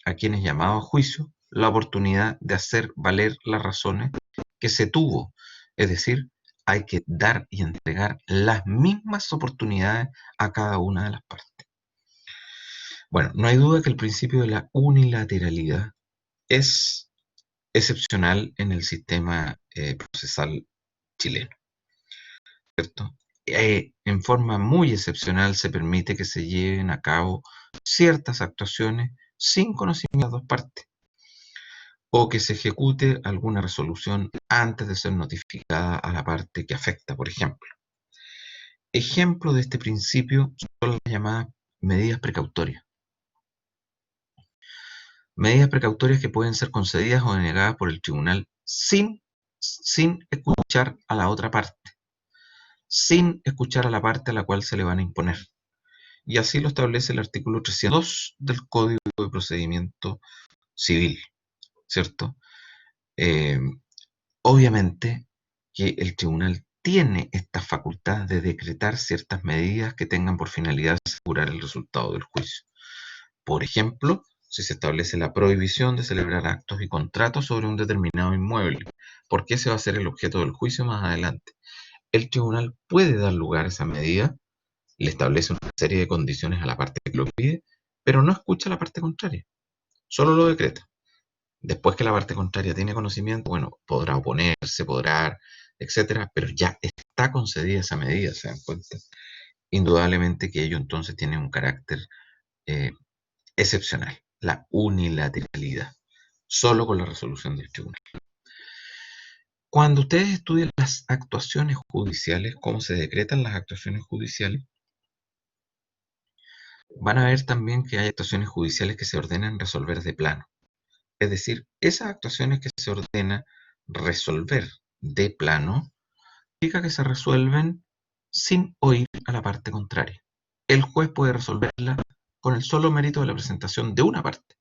a quien es llamado a juicio la oportunidad de hacer valer las razones que se tuvo. Es decir, hay que dar y entregar las mismas oportunidades a cada una de las partes. Bueno, no hay duda que el principio de la unilateralidad es excepcional en el sistema procesal chileno, ¿cierto? En forma muy excepcional se permite que se lleven a cabo ciertas actuaciones sin conocimiento de las dos partes, o que se ejecute alguna resolución antes de ser notificada a la parte que afecta, por ejemplo. Ejemplo de este principio son las llamadas medidas precautorias. Medidas precautorias que pueden ser concedidas o denegadas por el tribunal sin escuchar a la otra parte, sin escuchar a la parte a la cual se le van a imponer. Y así lo establece el artículo 302 del Código de Procedimiento Civil, ¿cierto? Eh, Obviamente que el tribunal tiene esta facultad de decretar ciertas medidas que tengan por finalidad asegurar el resultado del juicio. Por ejemplo, si se establece la prohibición de celebrar actos y contratos sobre un determinado inmueble, porque ese va a ser el objeto del juicio más adelante. El tribunal puede dar lugar a esa medida, le establece una serie de condiciones a la parte que lo pide, pero no escucha a la parte contraria, solo lo decreta. Después que la parte contraria tiene conocimiento, bueno, podrá oponerse, podrá, etcétera, pero ya está concedida esa medida, ¿se dan cuenta? Indudablemente que ello entonces tiene un carácter eh, excepcional, la unilateralidad, solo con la resolución del tribunal. Cuando ustedes estudian las actuaciones judiciales, cómo se decretan las actuaciones judiciales, van a ver también que hay actuaciones judiciales que se ordenan resolver de plano. Es decir, esas actuaciones que se ordena resolver de plano, significa que se resuelven sin oír a la parte contraria. El juez puede resolverla con el solo mérito de la presentación de una parte.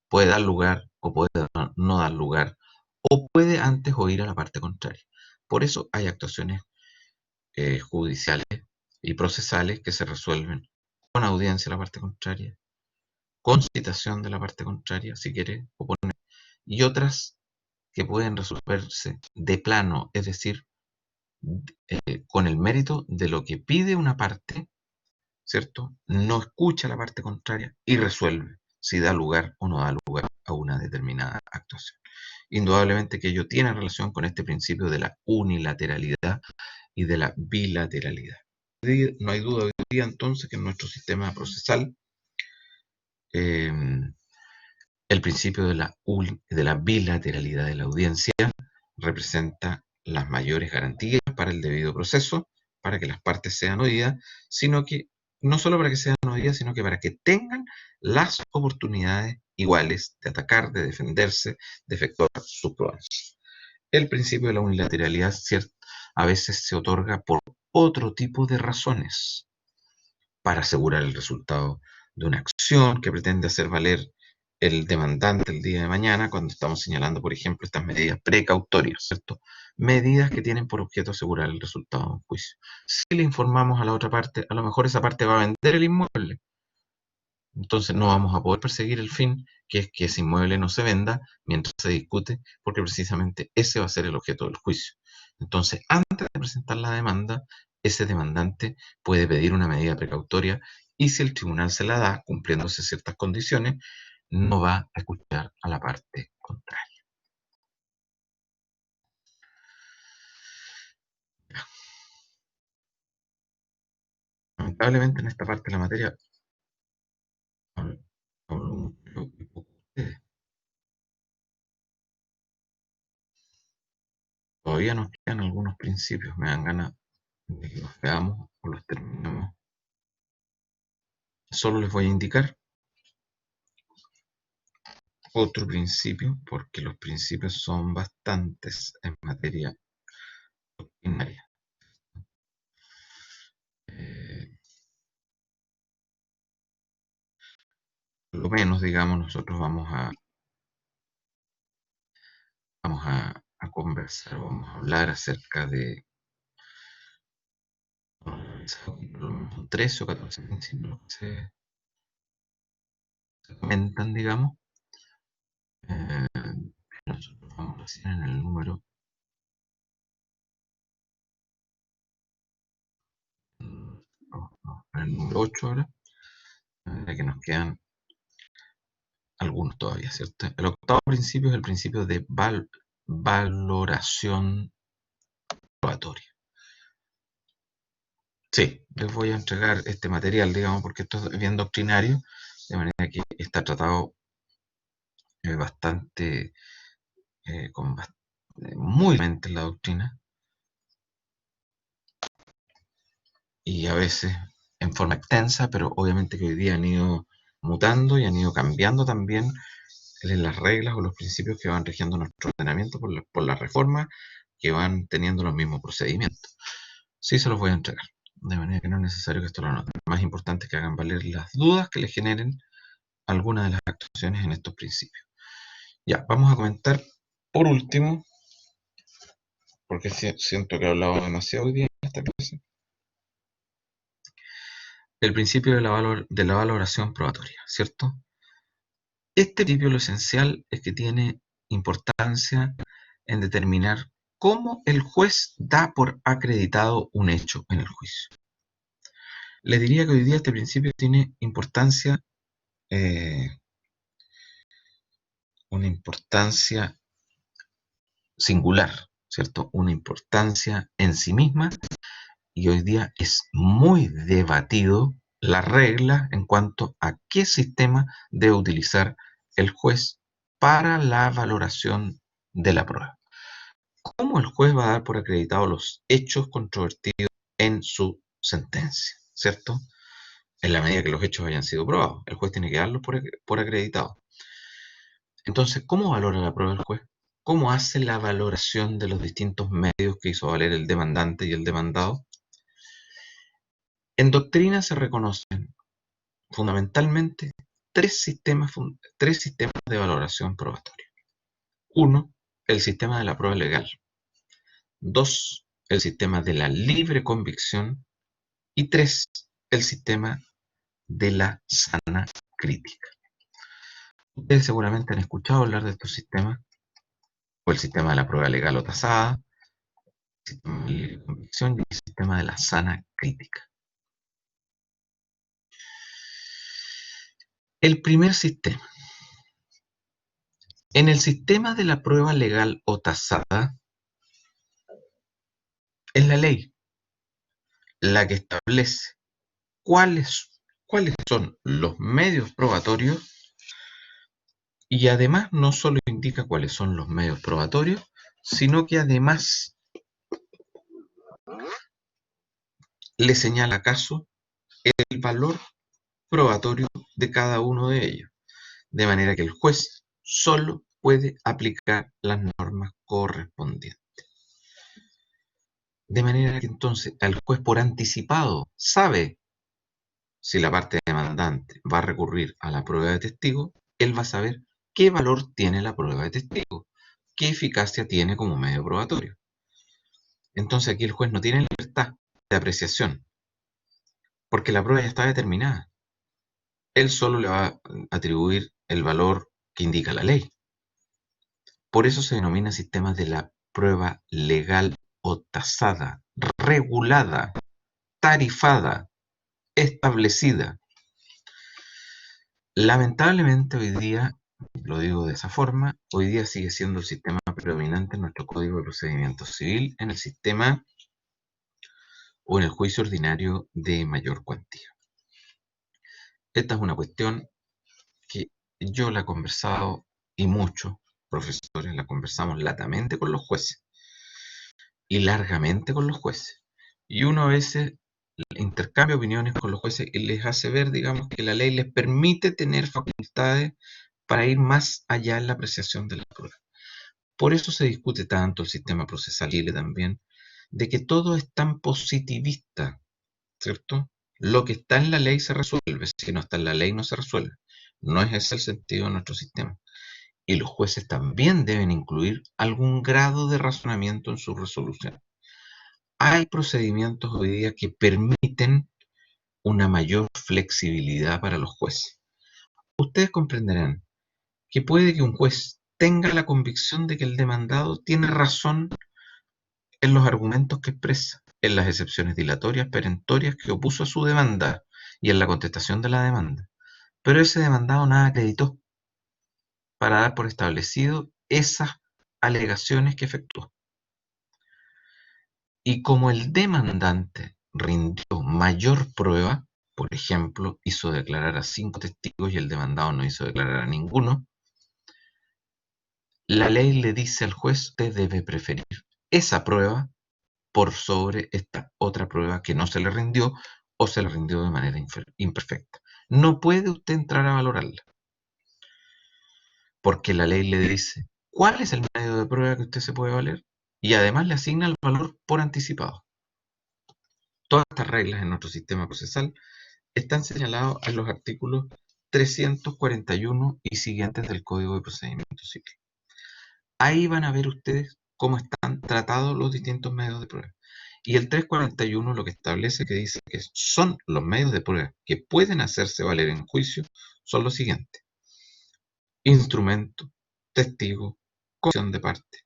Puede dar lugar o puede no dar lugar, o puede antes oír a la parte contraria. Por eso hay actuaciones judiciales y procesales que se resuelven con audiencia a la parte contraria, con citación de la parte contraria, si quiere oponer, y otras que pueden resolverse de plano, es decir, con el mérito de lo que pide una parte, ¿cierto? No escucha la parte contraria y resuelve si da lugar o no da lugar a una determinada actuación. Indudablemente que ello tiene relación con este principio de la unilateralidad y de la bilateralidad. No hay duda hoy día entonces que en nuestro sistema procesal eh, el principio de la bilateralidad de la audiencia representa las mayores garantías para el debido proceso, para que las partes sean oídas, sino que no solo para que sean oídas, sino que para que tengan las oportunidades iguales de atacar, de defenderse, de efectuar sus pruebas. El principio de la unilateralidad a veces se otorga por otro tipo de razones, para asegurar el resultado de una acción que pretende hacer valer el demandante el día de mañana, cuando estamos señalando, por ejemplo, estas medidas precautorias, ¿cierto? Medidas que tienen por objeto asegurar el resultado de un juicio. Si le informamos a la otra parte, a lo mejor esa parte va a vender el inmueble, entonces no vamos a poder perseguir el fin, que es que ese inmueble no se venda mientras se discute, porque precisamente ese va a ser el objeto del juicio. Entonces, antes de presentar la demanda, ese demandante puede pedir una medida precautoria y si el tribunal se la da, cumpliéndose ciertas condiciones, no va a escuchar a la parte contraria. Lamentablemente en esta parte de la materia hablo mucho y poco de ustedes. Todavía nos quedan algunos principios, me dan ganas de que los veamos o los terminemos. Solo les voy a indicar otro principio, porque los principios son bastantes en materia ordinaria. Eh, por lo menos, digamos, nosotros vamos a conversar, vamos a hablar acerca de 13 o 14 principios que se comentan, digamos. Nosotros vamos recién en el número 8 ahora, de que nos quedan algunos todavía, ¿cierto? El octavo principio es el principio de valoración probatoria. Sí, les voy a entregar este material, digamos, porque esto es bien doctrinario, de manera que está tratado bastante, muy en la doctrina, y a veces en forma extensa, pero obviamente que hoy día han ido mutando y han ido cambiando también las reglas o los principios que van rigiendo nuestro ordenamiento por la reforma, que van teniendo los mismos procedimientos. Sí, se los voy a entregar, de manera que no es necesario que esto lo anoten. Lo más importante es que hagan valer las dudas que les generen algunas de las actuaciones en estos principios. Ya, vamos a comentar por último, porque siento que he hablado demasiado hoy día en esta clase, el principio de la valoración probatoria, ¿cierto? Este principio, lo esencial es que tiene importancia en determinar cómo el juez da por acreditado un hecho en el juicio. Les diría que hoy día este principio tiene importancia, una importancia singular, ¿cierto? Una importancia en sí misma, y hoy día es muy debatido la regla en cuanto a qué sistema debe utilizar el juez para la valoración de la prueba. ¿Cómo el juez va a dar por acreditado los hechos controvertidos en su sentencia? ¿Cierto? En la medida que los hechos hayan sido probados. El juez tiene que darlos por acreditado. Entonces, ¿cómo valora la prueba el juez? ¿Cómo hace la valoración de los distintos medios que hizo valer el demandante y el demandado? En doctrina se reconocen fundamentalmente tres sistemas de valoración probatoria. Uno, el sistema de la prueba legal. Dos, el sistema de la libre convicción. Y tres, el sistema de la sana crítica. Ustedes seguramente han escuchado hablar de estos sistemas, o el sistema de la prueba legal o tasada, el sistema de la libre convicción y el sistema de la sana crítica. El primer sistema. En el sistema de la prueba legal o tasada, es la ley la que establece cuáles son los medios probatorios, y además no solo indica cuáles son los medios probatorios, sino que además le señala acaso el valor probatorio de cada uno de ellos, de manera que el juez solo puede aplicar las normas correspondientes. De manera que entonces el juez por anticipado sabe si la parte demandante va a recurrir a la prueba de testigo, él va a saber qué valor tiene la prueba de testigo, qué eficacia tiene como medio probatorio. Entonces aquí el juez no tiene libertad de apreciación, porque la prueba ya está determinada. Él solo le va a atribuir el valor que indica la ley. Por eso se denomina sistema de la prueba legal o tasada, regulada, tarifada, establecida. Lamentablemente hoy día, lo digo de esa forma, hoy día sigue siendo el sistema predominante en nuestro Código de Procedimiento Civil, en el sistema o en el juicio ordinario de mayor cuantía. Esta es una cuestión que yo la he conversado, y muchos profesores la conversamos latamente con los jueces y largamente con los jueces. Y uno a veces intercambia opiniones con los jueces y les hace ver, digamos, que la ley les permite tener facultades para ir más allá en la apreciación de la prueba. Por eso se discute tanto el sistema procesal Chile también, de que todo es tan positivista, ¿cierto? Lo que está en la ley se resuelve, si no está en la ley no se resuelve. No es ese el sentido de nuestro sistema. Y los jueces también deben incluir algún grado de razonamiento en su resolución. Hay procedimientos hoy día que permiten una mayor flexibilidad para los jueces. Ustedes comprenderán que puede que un juez tenga la convicción de que el demandado tiene razón en los argumentos que expresa, en las excepciones dilatorias, perentorias que opuso a su demanda y en la contestación de la demanda. Pero ese demandado nada acreditó para dar por establecido esas alegaciones que efectuó. Y como el demandante rindió mayor prueba, por ejemplo, hizo declarar a 5 testigos y el demandado no hizo declarar a ninguno, la ley le dice al juez: usted debe preferir esa prueba por sobre esta otra prueba que no se le rindió o se le rindió de manera imperfecta. No puede usted entrar a valorarla. porque la ley le dice cuál es el medio de prueba que usted se puede valer y además le asigna el valor por anticipado. Todas estas reglas en nuestro sistema procesal están señaladas en los artículos 341 y siguientes del Código de Procedimiento Civil. Ahí van a ver ustedes cómo están tratados los distintos medios de prueba. Y el 341 lo que establece que dice que son los medios de prueba que pueden hacerse valer en juicio son los siguientes: instrumento, testigo, comisión de parte,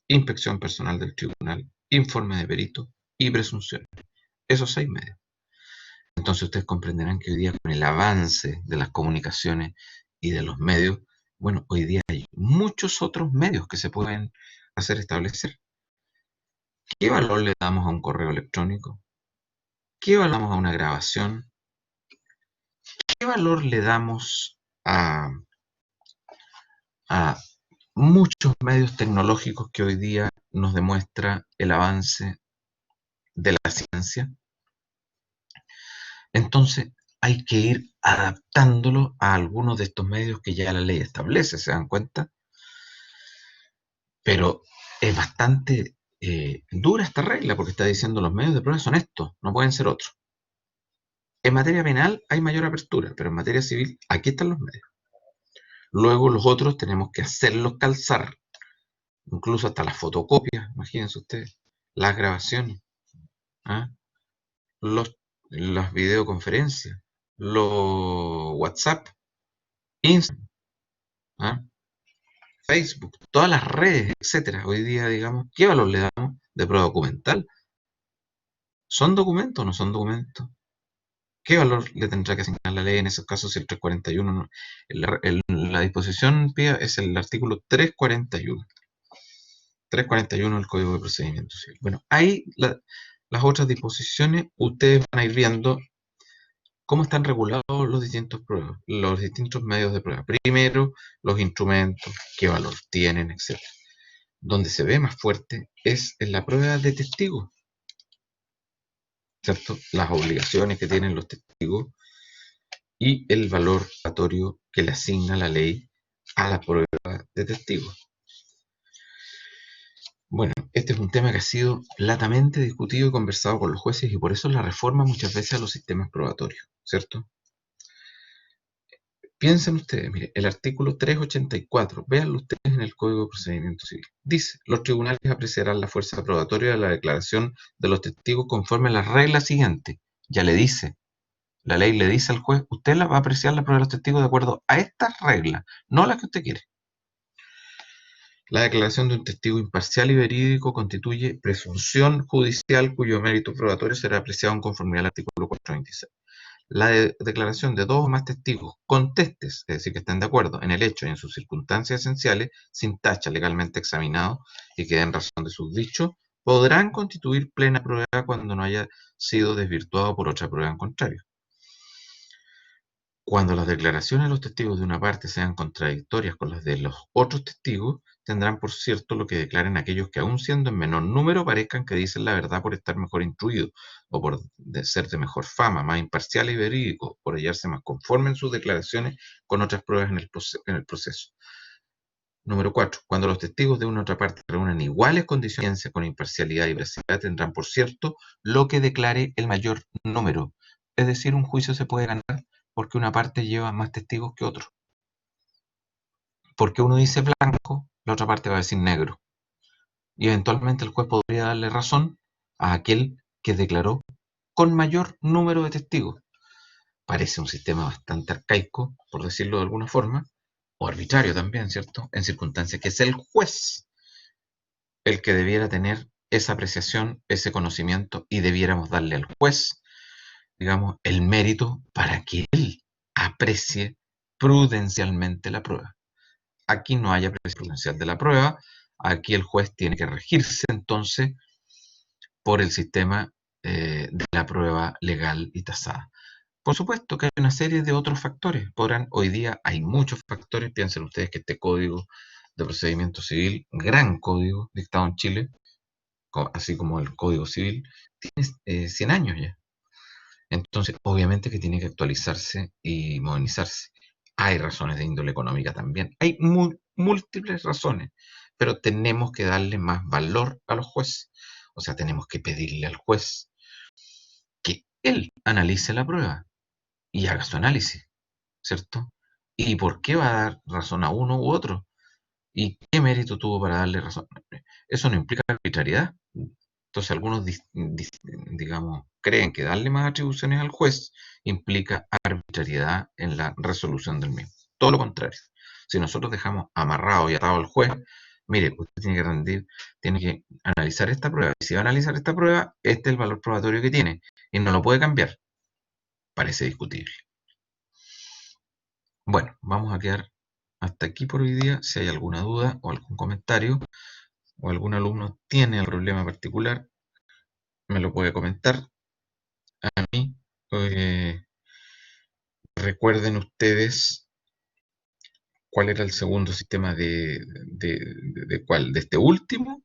inspección personal del tribunal, informe de perito y presunción. Esos 6 medios. Entonces ustedes comprenderán que hoy día con el avance de las comunicaciones y de los medios, bueno, hoy día hay muchos otros medios que se pueden hacer establecer. ¿Qué valor le damos a un correo electrónico? ¿Qué valor le damos a una grabación? ¿Qué valor le damos a muchos medios tecnológicos que hoy día nos demuestra el avance de la ciencia? Entonces hay que ir adaptándolo a algunos de estos medios que ya la ley establece, ¿se dan cuenta? Pero es bastante dura esta regla porque está diciendo los medios de prueba son estos, no pueden ser otros. En materia penal hay mayor apertura, pero en materia civil aquí están los medios. Luego los otros tenemos que hacerlos calzar, incluso hasta las fotocopias, imagínense ustedes, las grabaciones, ¿ah? Las videoconferencias, los WhatsApp, Instagram, ¿ah? Facebook, todas las redes, etcétera. Hoy día, digamos, ¿qué valor le damos de prueba documental? ¿Son documentos o no son documentos? ¿Qué valor le tendrá que asignar la ley en esos casos si el 341 no? La disposición PIA es el artículo 341. 341 del Código de Procedimiento Civil. Bueno, ahí las otras disposiciones, ustedes van a ir viendo cómo están regulados los distintos medios de prueba. Primero, los instrumentos, qué valor tienen, etc. Donde se ve más fuerte es en la prueba de testigos, ¿cierto? Las obligaciones que tienen los testigos y el valor aleatorio que le asigna la ley a la prueba de testigos. Bueno, este es un tema que ha sido latamente discutido y conversado con los jueces y por eso la reforma muchas veces a los sistemas probatorios, ¿cierto? Piensen ustedes, mire, el artículo 384, véanlo ustedes en el Código de Procedimiento Civil. Dice, los tribunales apreciarán la fuerza probatoria de la declaración de los testigos conforme a las reglas siguientes. Ya le dice, la ley le dice al juez, usted va a apreciar la prueba de los testigos de acuerdo a estas reglas, no las que usted quiere. La declaración de un testigo imparcial y verídico constituye presunción judicial cuyo mérito probatorio será apreciado en conformidad al artículo 426. La declaración de dos o más testigos contestes, es decir, que estén de acuerdo en el hecho y en sus circunstancias esenciales, sin tacha, legalmente examinados y que den razón de sus dichos, podrán constituir plena prueba cuando no haya sido desvirtuado por otra prueba en contrario. Cuando las declaraciones de los testigos de una parte sean contradictorias con las de los otros testigos, tendrán por cierto lo que declaren aquellos que, aun siendo en menor número, parezcan que dicen la verdad por estar mejor instruidos, o por ser de mejor fama, más imparcial y verídico, por hallarse más conforme en sus declaraciones con otras pruebas en el proceso. Número 4. Cuando los testigos de una u otra parte reúnan iguales condiciones con imparcialidad y veracidad, tendrán por cierto lo que declare el mayor número. Es decir, un juicio se puede ganar porque una parte lleva más testigos que otro. Porque uno dice blanco, la otra parte va a decir negro. Y eventualmente el juez podría darle razón a aquel que declaró con mayor número de testigos. Parece un sistema bastante arcaico, por decirlo de alguna forma, o arbitrario también, ¿cierto? En circunstancias que es el juez el que debiera tener esa apreciación, ese conocimiento, y debiéramos darle al juez, digamos, el mérito para que él aprecie prudencialmente la prueba. Aquí no hay apreciación prudencial de la prueba, aquí el juez tiene que regirse entonces por el sistema de la prueba legal y tasada. Por supuesto que hay una serie de otros factores. Hoy día hay muchos factores. Piensen ustedes que este código de procedimiento civil, gran código dictado en Chile, así como el código civil, tiene 100 años ya. Entonces, obviamente que tiene que actualizarse y modernizarse. Hay razones de índole económica también. Hay múltiples razones, pero tenemos que darle más valor a los jueces. O sea, tenemos que pedirle al juez que él analice la prueba y haga su análisis, ¿cierto? ¿Y por qué va a dar razón a uno u otro? ¿Y qué mérito tuvo para darle razón? Eso no implica arbitrariedad. Entonces algunos, digamos, creen que darle más atribuciones al juez implica arbitrariedad en la resolución del mismo. Todo lo contrario. Si nosotros dejamos amarrado y atado al juez, mire, usted tiene que rendir, tiene que analizar esta prueba. Y si va a analizar esta prueba, este es el valor probatorio que tiene y no lo puede cambiar. Parece discutible. Bueno, vamos a quedar hasta aquí por hoy día. Si hay alguna duda o algún comentario o algún alumno tiene algún problema particular, me lo puede comentar a mí. Eh, Recuerden ustedes cuál era el segundo sistema de cuál, de este último,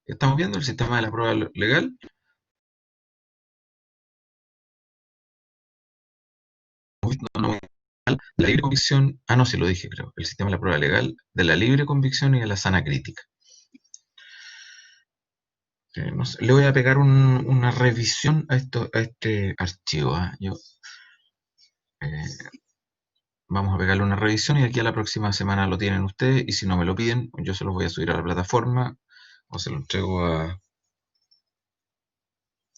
que estamos viendo, el sistema de la prueba legal. No, no, la libre convicción, no, sí lo dije, creo, el sistema de la prueba legal, de la libre convicción y de la sana crítica. No sé, le voy a pegar una revisión a este archivo. Eh, Vamos a pegarle una revisión y aquí a la próxima semana lo tienen ustedes. Y si no me lo piden, yo se los voy a subir a la plataforma o se lo entrego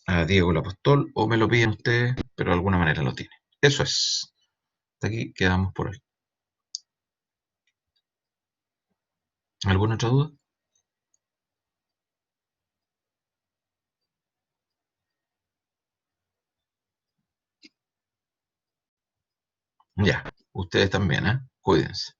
a Diego el Apostol o me lo piden ustedes, pero de alguna manera lo tienen. Eso es. Hasta aquí quedamos por hoy. ¿Alguna otra duda? Ya, ustedes también, ¿eh? Cuídense.